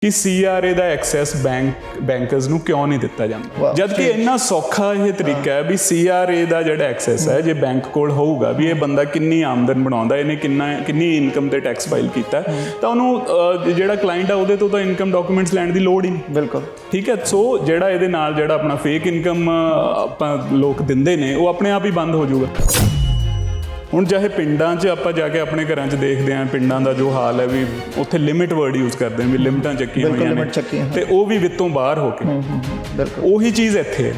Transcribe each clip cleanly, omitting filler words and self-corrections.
कि CRA ਦਾ access bankers ਨੂੰ ਕਿਉਂ ਨਹੀਂ ਦਿੱਤਾ ਜਾਂਦਾ, ਜਦ ਕਿ ਇੰਨਾ ਸੌਖਾ ਇਹ ਤਰੀਕਾ ਹੈ ਵੀ CRA ਦਾ ਜਿਹੜਾ ਐਕਸੈਸ ਹੈ, ਜੇ ਬੈਂਕ ਕੋਲ ਹੋਊਗਾ ਵੀ ਇਹ ਬੰਦਾ ਕਿੰਨੀ ਆਮਦਨ ਬਣਾਉਂਦਾ, ਇਹਨੇ ਕਿੰਨੀ ਇਨਕਮ ਤੇ ਟੈਕਸ ਫਾਈਲ ਕੀਤਾ, ਤਾਂ ਉਹਨੂੰ ਜਿਹੜਾ ਕਲਾਇੰਟ ਆ ਉਹਦੇ ਤੋਂ ਤਾਂ ਇਨਕਮ ਡਾਕੂਮੈਂਟਸ ਲੈਣ ਦੀ ਲੋੜ ਹੀ ਨਹੀਂ। ਬਿਲਕੁਲ ਠੀਕ ਹੈ। ਸੋ ਜਿਹੜਾ ਇਹਦੇ ਨਾਲ ਜਿਹੜਾ ਆਪਣਾ ਫੇਕ ਇਨਕਮ ਆਪਾਂ ਲੋਕ ਦਿੰਦੇ ਨੇ ਉਹ ਆਪਣੇ ਆਪ ਹੀ ਬੰਦ ਹੋ ਜਾਊਗਾ। ਹੁਣ ਚਾਹੇ ਪਿੰਡਾਂ 'ਚ ਆਪਾਂ ਜਾ ਕੇ ਆਪਣੇ ਘਰਾਂ 'ਚ ਦੇਖਦੇ ਹਾਂ, ਪਿੰਡਾਂ ਦਾ ਜੋ ਹਾਲ ਹੈ ਵੀ ਉੱਥੇ ਲਿਮਿਟ ਵਰਡ ਯੂਜ਼ ਕਰਦੇ ਹਾਂ ਵੀ ਲਿਮਟਾਂ ਚੱਕੀਆਂ ਹੋਈਆਂ ਨੇ ਤੇ ਉਹ ਵੀ ਵਿੱਤੋਂ ਬਾਹਰ ਹੋ ਕੇ। ਉਹੀ ਚੀਜ਼ ਇੱਥੇ ਹੈ,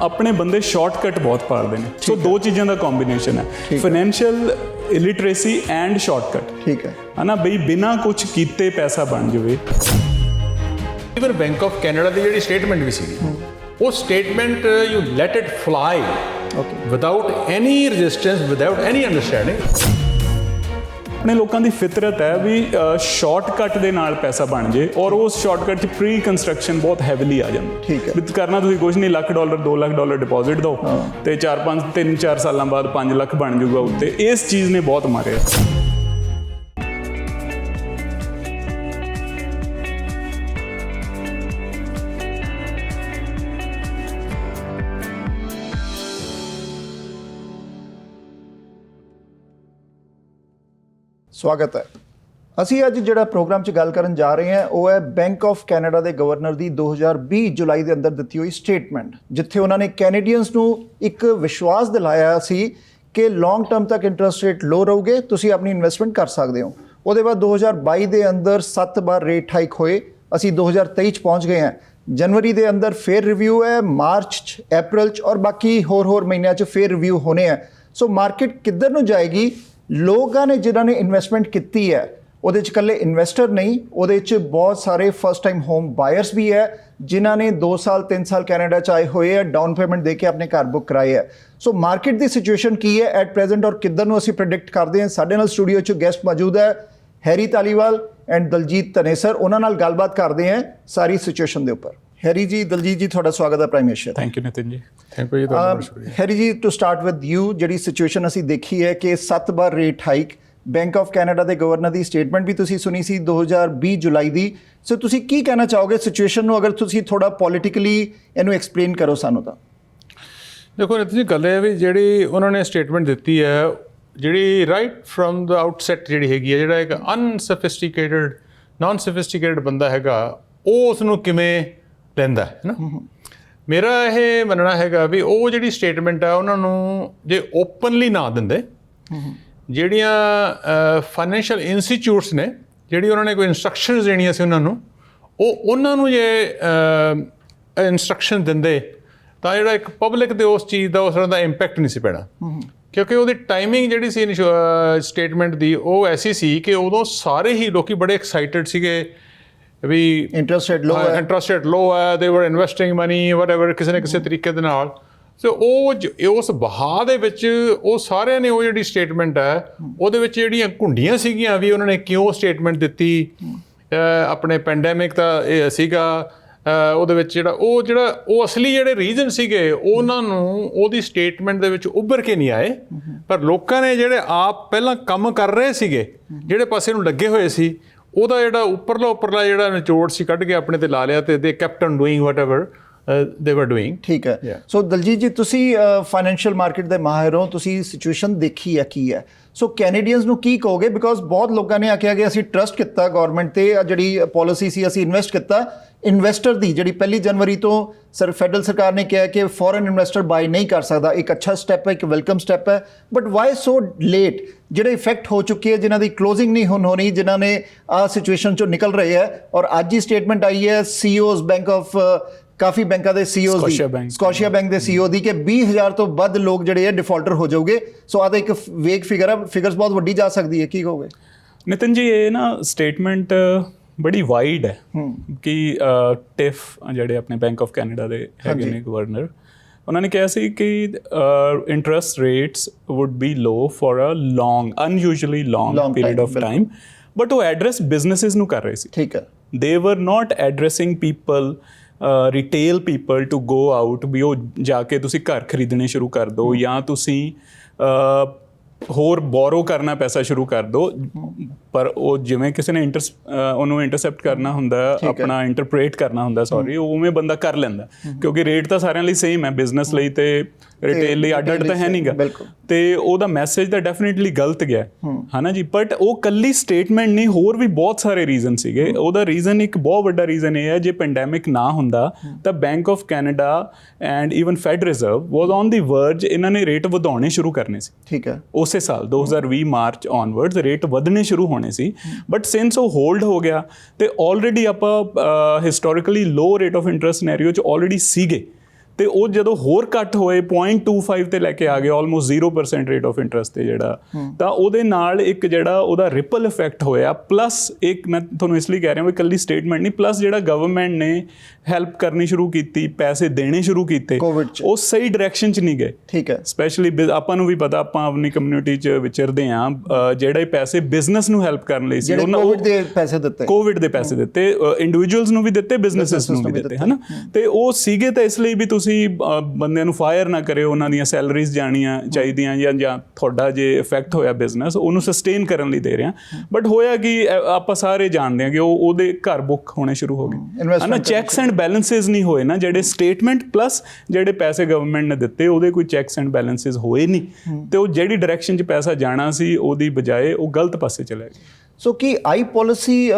ਆਪਣੇ ਬੰਦੇ ਸ਼ਾਰਟਕਟ ਬਹੁਤ ਭਾਲਦੇ ਨੇ। ਸੋ ਦੋ ਚੀਜ਼ਾਂ ਦਾ ਕੰਬੀਨੇਸ਼ਨ ਹੈ, ਫਾਈਨੈਂਸ਼ੀਅਲ ਇਲਿਟਰੇਸੀ ਐਂਡ ਸ਼ਾਰਟਕਟ। ਠੀਕ ਹੈ ਨਾ ਬਈ ਬਿਨਾਂ ਕੁਝ ਕੀਤੇ ਪੈਸਾ ਬਣ ਜਾਵੇ। ਇਵਨ ਬੈਂਕ ਆਫ ਕੈਨੇਡਾ ਦੀ ਜਿਹੜੀ ਸਟੇਟਮੈਂਟ ਵੀ ਸੀਗੀ, ਉਹ statement you let it fly without any resistance, without any understanding. ਆਪਣੇ ਲੋਕਾਂ ਦੀ ਫਿਤਰਤ ਹੈ ਵੀ ਸ਼ਾਰਟਕਟ ਦੇ ਨਾਲ ਪੈਸਾ ਬਣ ਜੇ, ਔਰ ਉਸ ਸ਼ਾਰਟਕਟ 'ਚ ਪ੍ਰੀ ਕੰਸਟਰਕਸ਼ਨ ਬਹੁਤ ਹੈਵੀਲੀ ਆ ਜਾਂਦਾ। ਠੀਕ ਹੈ। ਕਰਨਾ ਤੁਸੀਂ ਕੁਝ ਨਹੀਂ, $1,00,000 $2,00,000 ਡਿਪੋਜ਼ਿਟ ਦਿਓ ਤੇ 3-4 ਸਾਲਾਂ ਬਾਅਦ 5 ਲੱਖ ਬਣ ਜਾਊਗਾ ਉੱਤੇ। ਇਸ ਚੀਜ਼ ਨੇ ਬਹੁਤ ਮਾਰਿਆ। ਸਵਾਗਤ ਹੈ। ਅਸੀਂ ਅੱਜ ਜਿਹੜਾ ਪ੍ਰੋਗਰਾਮ 'ਚ ਗੱਲ ਕਰਨ ਜਾ ਰਹੇ ਹਾਂ ਉਹ ਹੈ ਬੈਂਕ ਆਫ ਕੈਨੇਡਾ ਦੇ ਗਵਰਨਰ ਦੀ 2020 ਜੁਲਾਈ ਦੇ ਅੰਦਰ ਦਿੱਤੀ ਹੋਈ ਸਟੇਟਮੈਂਟ, ਜਿੱਥੇ ਉਹਨਾਂ ਨੇ ਕੈਨੇਡੀਅਨਸ ਨੂੰ ਇੱਕ ਵਿਸ਼ਵਾਸ ਦਿਲਾਇਆ ਸੀ ਕਿ ਲੌਂਗ ਟਰਮ ਤੱਕ ਇੰਟਰਸਟ ਰੇਟ ਲੋ ਰਹੂਗੇ, ਤੁਸੀਂ ਆਪਣੀ ਇਨਵੈਸਟਮੈਂਟ ਕਰ ਸਕਦੇ ਹੋ। ਉਹਦੇ ਬਾਅਦ 2022 ਦੇ ਅੰਦਰ 7 ਵਾਰ ਰੇਟ ਹਾਈਕ ਹੋਏ। ਅਸੀਂ 2023 'ਚ ਪਹੁੰਚ ਗਏ ਹਾਂ। ਜਨਵਰੀ ਦੇ ਅੰਦਰ ਫੇਰ ਰਿਵਿਊ ਹੈ, ਮਾਰਚ 'ਚ, ਅਪ੍ਰੈਲ 'ਚ ਔਰ ਬਾਕੀ ਹੋਰ ਮਹੀਨਿਆਂ 'ਚ ਫੇਰ ਰਿਵਿਊ ਹੋਣੇ ਆ। ਸੋ ਮਾਰਕੀਟ ਕਿੱਧਰ ਨੂੰ ਜਾਏਗੀ? ਲੋਕਾਂ ਨੇ ਜਿਨ੍ਹਾਂ ਨੇ ਇਨਵੈਸਟਮੈਂਟ ਕੀਤੀ ਹੈ ਉਹਦੇ 'ਚ ਇਕੱਲੇ ਇਨਵੈਸਟਰ ਨਹੀਂ, ਉਹਦੇ 'ਚ ਬਹੁਤ ਸਾਰੇ ਫਸਟ ਟਾਈਮ ਹੋਮ ਬਾਇਰਸ ਵੀ ਹੈ ਜਿਨ੍ਹਾਂ ਨੇ 2 ਸਾਲ 3 ਸਾਲ ਕੈਨੇਡਾ 'ਚ ਆਏ ਹੋਏ ਹੈ, ਡਾਊਨ ਪੇਮੈਂਟ ਦੇ ਕੇ ਆਪਣੇ ਘਰ ਬੁੱਕ ਕਰਾਏ ਹੈ। ਸੋ ਮਾਰਕੀਟ ਦੀ ਸਿਚੁਏਸ਼ਨ ਕੀ ਹੈ ਐਟ ਪ੍ਰੈਜ਼ੈਂਟ ਔਰ ਕਿੱਧਰ ਨੂੰ ਅਸੀਂ ਪ੍ਰੈਡਿਕਟ ਕਰਦੇ ਹਾਂ? ਸਾਡੇ ਨਾਲ ਸਟੂਡੀਓ 'ਚ ਗੈਸਟ ਮੌਜੂਦ ਹੈ, ਹੈਰੀ ਧਾਲੀਵਾਲ ਐਂਡ ਦਲਜੀਤ ਧਨੇਸਰ। ਉਹਨਾਂ ਨਾਲ ਗੱਲਬਾਤ ਕਰਦੇ ਹਾਂ ਸਾਰੀ ਸਿਚੁਏਸ਼ਨ ਦੇ ਉੱਪਰ। ਹੈਰੀ ਜੀ, ਦਲਜੀਤ ਜੀ, ਤੁਹਾਡਾ ਸਵਾਗਤ ਹੈ Prime Asia. Thank you Nitin ji. Thank you ਜੀ, ਤੁਹਾਡਾ ਬਹੁਤ ਸ਼ੁਕਰੀਆ। Harry ji, to start with you, ਜਿਹੜੀ ਸਿਚੁਏਸ਼ਨ ਅਸੀਂ ਦੇਖੀ ਹੈ ਕਿ 7 ਵਾਰ rate hike, Bank of Canada ਦੇ ਗਵਰਨਰ ਦੀ ਸਟੇਟਮੈਂਟ ਵੀ ਤੁਸੀਂ ਸੁਣੀ ਸੀ 2020 ਜੁਲਾਈ ਦੀ। ਸੋ ਤੁਸੀਂ ਕੀ ਕਹਿਣਾ ਚਾਹੋਗੇ ਸਿਚੁਏਸ਼ਨ ਨੂੰ, ਅਗਰ ਤੁਸੀਂ ਥੋੜਾ ਪੋਲੀਟੀਕਲੀ ਇਹਨੂੰ ਐਕਸਪਲੇਨ ਕਰੋ ਸਾਨੂੰ ਤਾਂ। ਦੇਖੋ ਨਿਤਿਨ ਜੀ, ਗੱਲ ਇਹ ਹੈ ਵੀ ਜਿਹੜੀ ਉਹਨਾਂ ਨੇ ਸਟੇਟਮੈਂਟ ਦਿੱਤੀ ਹੈ, ਜਿਹੜੀ ਰਾਈਟ ਫਰੋਮ ਦਾ ਆਊਟਸੈਟ ਜਿਹੜੀ ਹੈਗੀ ਹੈ, ਜਿਹੜਾ ਇੱਕ ਅਨਸੋਫਿਸਟੀਕੇਟਡ ਨਾਨ ਸੋਫਿਸਟੀਕੇਟਡ ਬੰਦਾ ਹੈਗਾ ਉਹ ਉਸ ਨੂੰ ਕਿਵੇਂ ਲੈਂਦਾ ਹੈ ਨਾ। ਮੇਰਾ ਇਹ ਮੰਨਣਾ ਹੈਗਾ ਵੀ ਉਹ ਜਿਹੜੀ ਸਟੇਟਮੈਂਟ ਆ ਉਹਨਾਂ ਨੂੰ ਜੇ ਓਪਨਲੀ ਨਾ ਦਿੰਦੇ, ਜਿਹੜੀਆਂ ਫਾਈਨੈਂਸ਼ੀਅਲ ਇੰਸਟੀਚਿਊਟਸ ਨੇ ਜਿਹੜੀ ਉਹਨਾਂ ਨੇ ਕੋਈ ਇੰਸਟਰਕਸ਼ਨਸ ਦੇਣੀਆਂ ਸੀ ਉਹਨਾਂ ਨੂੰ ਜੇ ਇੰਸਟਰਕਸ਼ਨ ਦਿੰਦੇ ਤਾਂ ਜਿਹੜਾ ਇੱਕ ਪਬਲਿਕ ਦੇ ਉਸ ਚੀਜ਼ ਦਾ ਉਸ ਤਰ੍ਹਾਂ ਦਾ ਇੰਪੈਕਟ ਨਹੀਂ ਸੀ ਪੈਣਾ। ਕਿਉਂਕਿ ਉਹਦੀ ਟਾਈਮਿੰਗ ਜਿਹੜੀ ਸੀ ਸਟੇਟਮੈਂਟ ਦੀ ਉਹ ਐਸੀ ਸੀ ਕਿ ਉਦੋਂ ਸਾਰੇ ਹੀ ਲੋਕੀ ਬੜੇ ਐਕਸਾਈਟਡ ਸੀਗੇ ਵੀ ਇੰਟਰਸਟ ਰੇਟ ਲੋ ਹੈ, ਦੇ ਵਰ ਇਨਵੈਸਟਿੰਗ ਮਨੀ ਵਟਐਵਰ, ਕਿਸੇ ਨਾ ਕਿਸੇ ਤਰੀਕੇ ਦੇ ਨਾਲ। ਸੋ ਉਹ ਉਸ ਬਹਾ ਦੇ ਵਿੱਚ ਉਹ ਸਾਰਿਆਂ ਨੇ ਉਹ ਜਿਹੜੀ ਸਟੇਟਮੈਂਟ ਹੈ ਉਹਦੇ ਵਿੱਚ ਜਿਹੜੀਆਂ ਘੁੰਡੀਆਂ ਸੀਗੀਆਂ ਵੀ ਉਹਨਾਂ ਨੇ ਕਿਉਂ ਸਟੇਟਮੈਂਟ ਦਿੱਤੀ। ਆਪਣੇ ਪੈਂਡੈਮਿਕ ਦਾ ਇਹ ਸੀਗਾ, ਉਹਦੇ ਵਿੱਚ ਉਹ ਅਸਲੀ ਜਿਹੜੇ ਰੀਜ਼ਨ ਸੀਗੇ ਉਹਨਾਂ ਨੂੰ ਉਹਦੀ ਸਟੇਟਮੈਂਟ ਦੇ ਵਿੱਚ ਉੱਭਰ ਕੇ ਨਹੀਂ ਆਏ। ਪਰ ਲੋਕਾਂ ਨੇ ਜਿਹੜੇ ਆਪ ਪਹਿਲਾਂ ਕੰਮ ਕਰ ਰਹੇ ਸੀਗੇ, ਜਿਹੜੇ ਪਾਸੇ ਨੂੰ ਲੱਗੇ ਹੋਏ ਸੀ, ਉਹਦਾ ਜਿਹੜਾ ਉੱਪਰਲਾ ਜਿਹੜਾ ਨਿਚੋੜ ਸੀ ਕੱਢ ਕੇ ਆਪਣੇ ਤੇ ਲਾ ਲਿਆ ਤੇ ਦੇ kept on doing whatever they were doing। ਠੀਕ ਹੈ। ਸੋ ਦਲਜੀਤ ਜੀ, ਤੁਸੀਂ ਫਾਈਨੈਂਸ਼ੀਅਲ ਮਾਰਕੀਟ ਦੇ ਮਾਹਿਰ ਹੋ, ਤੁਸੀਂ ਸਿਚੁਏਸ਼ਨ ਦੇਖੀ ਹੈ ਕੀ ਹੈ। ਸੋ ਕੈਨੇਡੀਅਨਸ ਨੂੰ ਕੀ ਕਹੋਗੇ? ਬਿਕੋਜ਼ ਬਹੁਤ ਲੋਕਾਂ ਨੇ ਆਖਿਆ ਕਿ ਅਸੀਂ ਟਰਸਟ ਕੀਤਾ ਗਵਰਨਮੈਂਟ ਤੇ, ਜਿਹੜੀ ਪੋਲਿਸੀ ਸੀ ਅਸੀਂ ਇਨਵੈਸਟ ਕੀਤਾ। ਇਨਵੈਸਟਰ ਦੀ ਜਿਹੜੀ 1 ਜਨਵਰੀ ਤੋਂ ਫੈਡਰਲ ਸਰਕਾਰ ਨੇ ਕਿਹਾ ਕਿ ਫੋਰਨ ਇਨਵੈਸਟਰ ਬਾਈ ਨਹੀਂ ਕਰ ਸਕਦਾ, ਇੱਕ ਅੱਛਾ ਸਟੈਪ ਹੈ, ਇੱਕ ਵੈਲਕਮ ਸਟੈਪ ਹੈ। But Y so late? ਜਿਹੜੇ ਇਫੈਕਟ ਹੋ ਚੁੱਕੇ ਹੈ, ਜਿਨ੍ਹਾਂ ਦੀ ਕਲੋਜ਼ਿੰਗ ਨਹੀਂ ਹੋਣੀ, ਜਿਨ੍ਹਾਂ ਨੇ ਆਹ ਸਿਚੁਏਸ਼ਨ ਚੋਂ ਨਿਕਲ ਰਹੇ ਹੈ, ਔਰ ਅੱਜ ਹੀ ਸਟੇਟਮੈਂਟ ਆਈ ਹੈ ਸੀਈਓਜ਼ ਬੈਂਕ ਆਫ ਕਾਫੀ ਬੈਂਕਾਂ ਦੇ ਸੀਈਓਜ਼ ਦੀ, ਸਕੋਸ਼ੀਆ ਬੈਂਕ ਦੇ ਸੀਈਓ ਦੀ, ਕਿ 20,000 ਤੋਂ ਵੱਧ ਲੋਕ ਜਿਹੜੇ ਹੈ ਡਿਫਾਲਟਰ ਹੋ ਜਾਊਗੇ। ਸੋ ਆਹ ਤਾਂ ਇੱਕ ਵੇਗ ਫਿਗਰ ਹੈ, ਫਿਗਰਸ ਬਹੁਤ ਵੱਡੀ ਜਾ ਸਕਦੀ ਹੈ। ਕੀ ਕਹੋਗੇ ਨਿਤਿਨ ਜੀ? ਇਹ ਨਾ ਸਟੇਟਮੈਂਟ ਬੜੀ ਵਾਈਡ ਹੈ ਕਿ ਟਿਫ ਜਿਹੜੇ ਆਪਣੇ ਬੈਂਕ ਆਫ ਕੈਨੇਡਾ ਦੇ ਹੈਗੇ ਨੇ ਗਵਰਨਰ, ਉਹਨਾਂ ਨੇ ਕਿਹਾ ਸੀ ਕਿ interest rates would be low for a unusually long period of time. But ਉਹ ਐਡਰੈਸ ਬਿਜ਼ਨਸਿਸ ਨੂੰ ਕਰ ਰਹੇ ਸੀ। ਠੀਕ ਹੈ। They were not addressing people, retail people to go out, ਵੀ ਉਹ ਜਾ ਕੇ ਤੁਸੀਂ ਘਰ ਖਰੀਦਣੇ ਸ਼ੁਰੂ ਕਰ ਦਿਓ ਜਾਂ ਤੁਸੀਂ ਹੋਰ ਬੋਰੋ ਕਰਨਾ ਪੈਸਾ ਸ਼ੁਰੂ ਕਰ ਦਿਓ, ਪਰ ਉਹ ਜਿਵੇਂ ਕਿਸੇ ਨੇ ਉਹਨੂੰ ਇੰਟਰਸੈਪਟ ਕਰਨਾ ਹੁੰਦਾ, ਆਪਣਾ ਇੰਟਰਪ੍ਰੇਟ ਕਰਨਾ ਹੁੰਦਾ, ਸੌਰੀ, ਉਵੇਂ ਬੰਦਾ ਕਰ ਲੈਂਦਾ, ਕਿਉਂਕਿ ਰੇਟ ਤਾਂ ਸਾਰਿਆਂ ਲਈ ਸੇਮ ਹੈ, ਬਿਜ਼ਨਸ ਲਈ ਤੇ ਰਿਟੇਲ ਲਈ ਅੱਡ ਤਾਂ ਹੈ ਨਹੀਂਗਾ, ਤੇ ਉਹਦਾ ਮੈਸੇਜ ਤਾਂ ਡੈਫੀਨਿਟਲੀ ਗਲਤ ਗਿਆ ਹੈ ਨਾ ਜੀ। ਬਟ ਉਹ ਕੱਲੀ ਸਟੇਟਮੈਂਟ ਨਹੀਂ, ਹੋਰ ਵੀ ਬਹੁਤ ਸਾਰੇ ਰੀਜ਼ਨ ਸੀਗੇ। ਉਹਦਾ ਰੀਜ਼ਨ, ਇੱਕ ਬਹੁਤ ਵੱਡਾ ਰੀਜ਼ਨ ਇਹ ਹੈ, ਜੇ ਪੈਂਡੈਮਿਕ ਨਾ ਹੁੰਦਾ ਤਾਂ Bank of Canada and even Fed Reserve was on the verge, ਇਹਨਾਂ ਨੇ ਰੇਟ ਵਧਾਉਣੇ ਸ਼ੁਰੂ ਕਰਨੇ ਸੀ। ਠੀਕ ਹੈ, ਉਸੇ ਸਾਲ 2020 ਮਾਰਚ ਔਨਵਰਡਸ ਰੇਟ ਵਧਣੇ ਸ਼ੁਰੂ ਹੋਣੇ ਸੀ, ਬਟ ਸਿੰਸ ਉਹ ਹੋਲਡ ਹੋ ਗਿਆ ਤੇ ਆਲਰੇਡੀ ਆਪਾਂ historically low rate of interest scenario 'ਚ ਆਲਰੇਡੀ ਸੀਗੇ, ਤੇ ਉਹ ਜਦੋਂ ਹੋਰ ਘੱਟ ਹੋਏ 0.25 ਤੇ ਲੈ ਕੇ ਆ ਗਏ, ਆਲਮੋਸਟ 0% ਰੇਟ ਆਫ ਇੰਟਰਸਟ ਤੇ ਜਿਹੜਾ, ਤਾਂ ਉਹਦੇ ਨਾਲ ਇੱਕ ਜਿਹੜਾ ਉਹਦਾ ਰਿਪਲ ਇਫੈਕਟ ਹੋਇਆ। ਪਲੱਸ ਇੱਕ ਮੈਂ ਤੁਹਾਨੂੰ ਇਸ ਲਈ ਕਹਿ ਰਿਹਾ ਵੀ ਇਕੱਲੀ ਸਟੇਟਮੈਂਟ ਨਹੀਂ, ਪਲੱਸ ਜਿਹੜਾ ਗਵਰਨਮੈਂਟ ਨੇ ਹੈਲਪ ਕਰਨੀ ਸ਼ੁਰੂ ਕੀਤੀ, ਪੈਸੇ ਦੇਣੇ ਸ਼ੁਰੂ ਕੀਤੇ, ਉਹ ਸਹੀ ਡਾਇਰੈਕਸ਼ਨ 'ਚ ਨਹੀਂ ਗਏ। ਠੀਕ ਹੈ, ਸਪੈਸ਼ਲੀ ਆਪਾਂ ਨੂੰ ਵੀ ਪਤਾ, ਆਪਾਂ ਆਪਣੀ ਕਮਿਊਨਿਟੀ 'ਚ ਵਿਚਰਦੇ ਹਾਂ, ਜਿਹੜੇ ਪੈਸੇ ਬਿਜ਼ਨਸ ਨੂੰ ਹੈਲਪ ਕਰਨ ਲਈ ਸੀ, ਕੋਵਿਡ ਦੇ ਪੈਸੇ ਦਿੱਤੇ, ਇੰਡੀਵਿਜੂਅਲਸ ਨੂੰ ਵੀ ਦਿੱਤੇ, ਬਿਜ਼ਨਸਿਸ ਨੂੰ ਵੀ ਦਿੱਤੇ, ਹੈ ਨਾ। ਤੇ ਉਹ ਸੀਗੇ ਤਾਂ ਇਸ ਲਈ ਵੀ ਤੁਸੀਂ ਬੰਦਿਆਂ ਨੂੰ ਫਾਇਰ ਨਾ ਕਰਿਓ, ਉਹਨਾਂ ਦੀਆਂ ਸੈਲਰੀਜ਼ ਜਾਣੀਆਂ ਚਾਹੀਦੀਆਂ, ਜਾਂ ਤੁਹਾਡਾ ਜੇ ਇਫੈਕਟ ਹੋਇਆ ਬਿਜ਼ਨਸ, ਉਹਨੂੰ ਸਸਟੇਨ ਕਰਨ ਲਈ ਦੇ ਰਹੇ ਹਾਂ। ਬਟ ਹੋਇਆ ਕਿ ਆਪਾਂ ਸਾਰੇ ਜਾਣਦੇ ਹਾਂ ਕਿ ਉਹਦੇ ਘਰ ਬੁੱਕ ਹੋਣੇ ਸ਼ੁਰੂ ਹੋ ਗਏ, ਹੈ ਨਾ। ਚੈੱਕਸ ਐਂਡ ਬੈਲੈਂਸਿਸ ਨਹੀਂ ਹੋਏ ਨਾ, ਜਿਹੜੇ ਸਟੇਟਮੈਂਟ ਪਲੱਸ ਜਿਹੜੇ ਪੈਸੇ ਗਵਰਨਮੈਂਟ ਨੇ ਦਿੱਤੇ, ਉਹਦੇ ਕੋਈ ਚੈੱਕਸ ਐਂਡ ਬੈਲੈਂਸਿਸ ਹੋਏ ਨਹੀਂ, ਤੇ ਉਹ ਜਿਹੜੀ ਡਾਇਰੈਕਸ਼ਨ 'ਚ ਪੈਸਾ ਜਾਣਾ ਸੀ ਉਹਦੀ ਬਜਾਏ ਉਹ ਗਲਤ ਪਾਸੇ ਚਲੇ ਗਏ। ਸੋ ਕੀ ਆਈ ਪੋਲਿਸੀ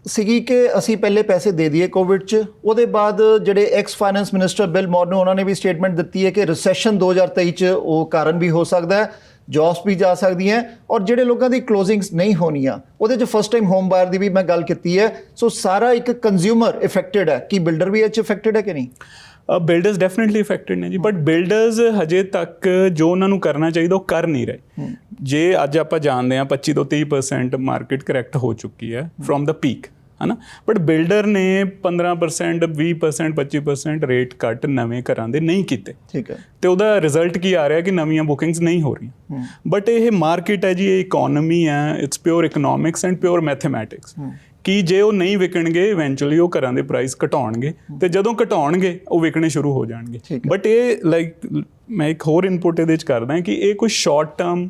ਸੀਗੀ ਕਿ ਅਸੀਂ ਪਹਿਲੇ ਪੈਸੇ ਦੇ ਦਈਏ ਕੋਵਿਡ 'ਚ, ਉਹਦੇ ਬਾਅਦ ਜਿਹੜੇ ਐਕਸ ਫਾਈਨੈਂਸ ਮਿਨਿਸਟਰ ਬਿਲ ਮੋਰਨੋ, ਉਹਨਾਂ ਨੇ ਵੀ ਸਟੇਟਮੈਂਟ ਦਿੱਤੀ ਹੈ ਕਿ ਰਿਸੈਸ਼ਨ 2023 'ਚ ਉਹ ਕਾਰਨ ਵੀ ਹੋ ਸਕਦਾ ਹੈ, ਜੌਬਸ ਵੀ ਜਾ ਸਕਦੀਆਂ, ਔਰ ਜਿਹੜੇ ਲੋਕਾਂ ਦੀ ਕਲੋਜ਼ਿੰਗਸ ਨਹੀਂ ਹੋਣੀਆਂ, ਉਹਦੇ 'ਚ ਫਸਟ ਟਾਈਮ ਹੋਮ ਬਾਇਰ ਦੀ ਵੀ ਮੈਂ ਗੱਲ ਕੀਤੀ ਹੈ। ਸੋ ਸਾਰਾ ਇੱਕ ਕੰਜ਼ਿਊਮਰ ਇਫੈਕਟਡ ਹੈ, ਕੀ ਬਿਲਡਰ ਵੀ ਇਹ 'ਚ ਇਫੈਕਟਡ ਹੈ ਕਿ ਨਹੀਂ? ਬਿਲਡਰਸ ਡੈਫੀਨਿਟਲੀ ਇਫੈਕਟਡ ਨੇ ਜੀ, ਬਟ ਬਿਲਡਰਸ ਹਜੇ ਤੱਕ ਜੋ ਉਹਨਾਂ ਨੂੰ ਕਰਨਾ ਚਾਹੀਦਾ ਉਹ ਕਰ ਨਹੀਂ ਰਹੇ। ਜੇ ਅੱਜ ਆਪਾਂ ਜਾਣਦੇ ਹਾਂ 25 ਤੋਂ 30% ਮਾਰਕੀਟ ਕਰੈਕਟ ਹੋ ਚੁੱਕੀ ਹੈ ਫਰੋਮ ਦਾ ਪੀਕ, ਹੈ ਨਾ, ਬਟ ਬਿਲਡਰ ਨੇ 15%, 20%, 25% ਰੇਟ ਕੱਟ ਨਵੇਂ ਘਰਾਂ ਦੇ ਨਹੀਂ ਕੀਤੇ। ਠੀਕ ਹੈ, ਤੇ ਉਹਦਾ ਰਿਜ਼ਲਟ ਕੀ ਆ ਰਿਹਾ ਕਿ ਨਵੀਆਂ ਬੁਕਿੰਗਸ ਨਹੀਂ ਹੋ ਰਹੀਆਂ। ਬਟ ਇਹ ਮਾਰਕੀਟ ਹੈ ਜੀ, ਇਹ ਇਕੋਨਮੀ ਹੈ, it's pure economics and pure mathematics, ਕਿ ਜੇ ਉਹ ਨਹੀਂ ਵਿਕਣਗੇ ਇਵੈਂਚੁਅਲੀ ਉਹ ਘਰਾਂ ਦੇ ਪ੍ਰਾਈਸ ਘਟਾਉਣਗੇ, ਤੇ ਜਦੋਂ ਘਟਾਉਣਗੇ ਉਹ ਵਿਕਣੇ ਸ਼ੁਰੂ ਹੋ ਜਾਣਗੇ। ਬਟ ਇਹ ਮੈਂ ਇੱਕ ਹੋਰ ਇਨਪੁਟ ਇਹਦੇ 'ਚ ਕਰਦਾ ਕਿ ਇਹ ਕੋਈ ਸ਼ਾਰਟ ਟਰਮ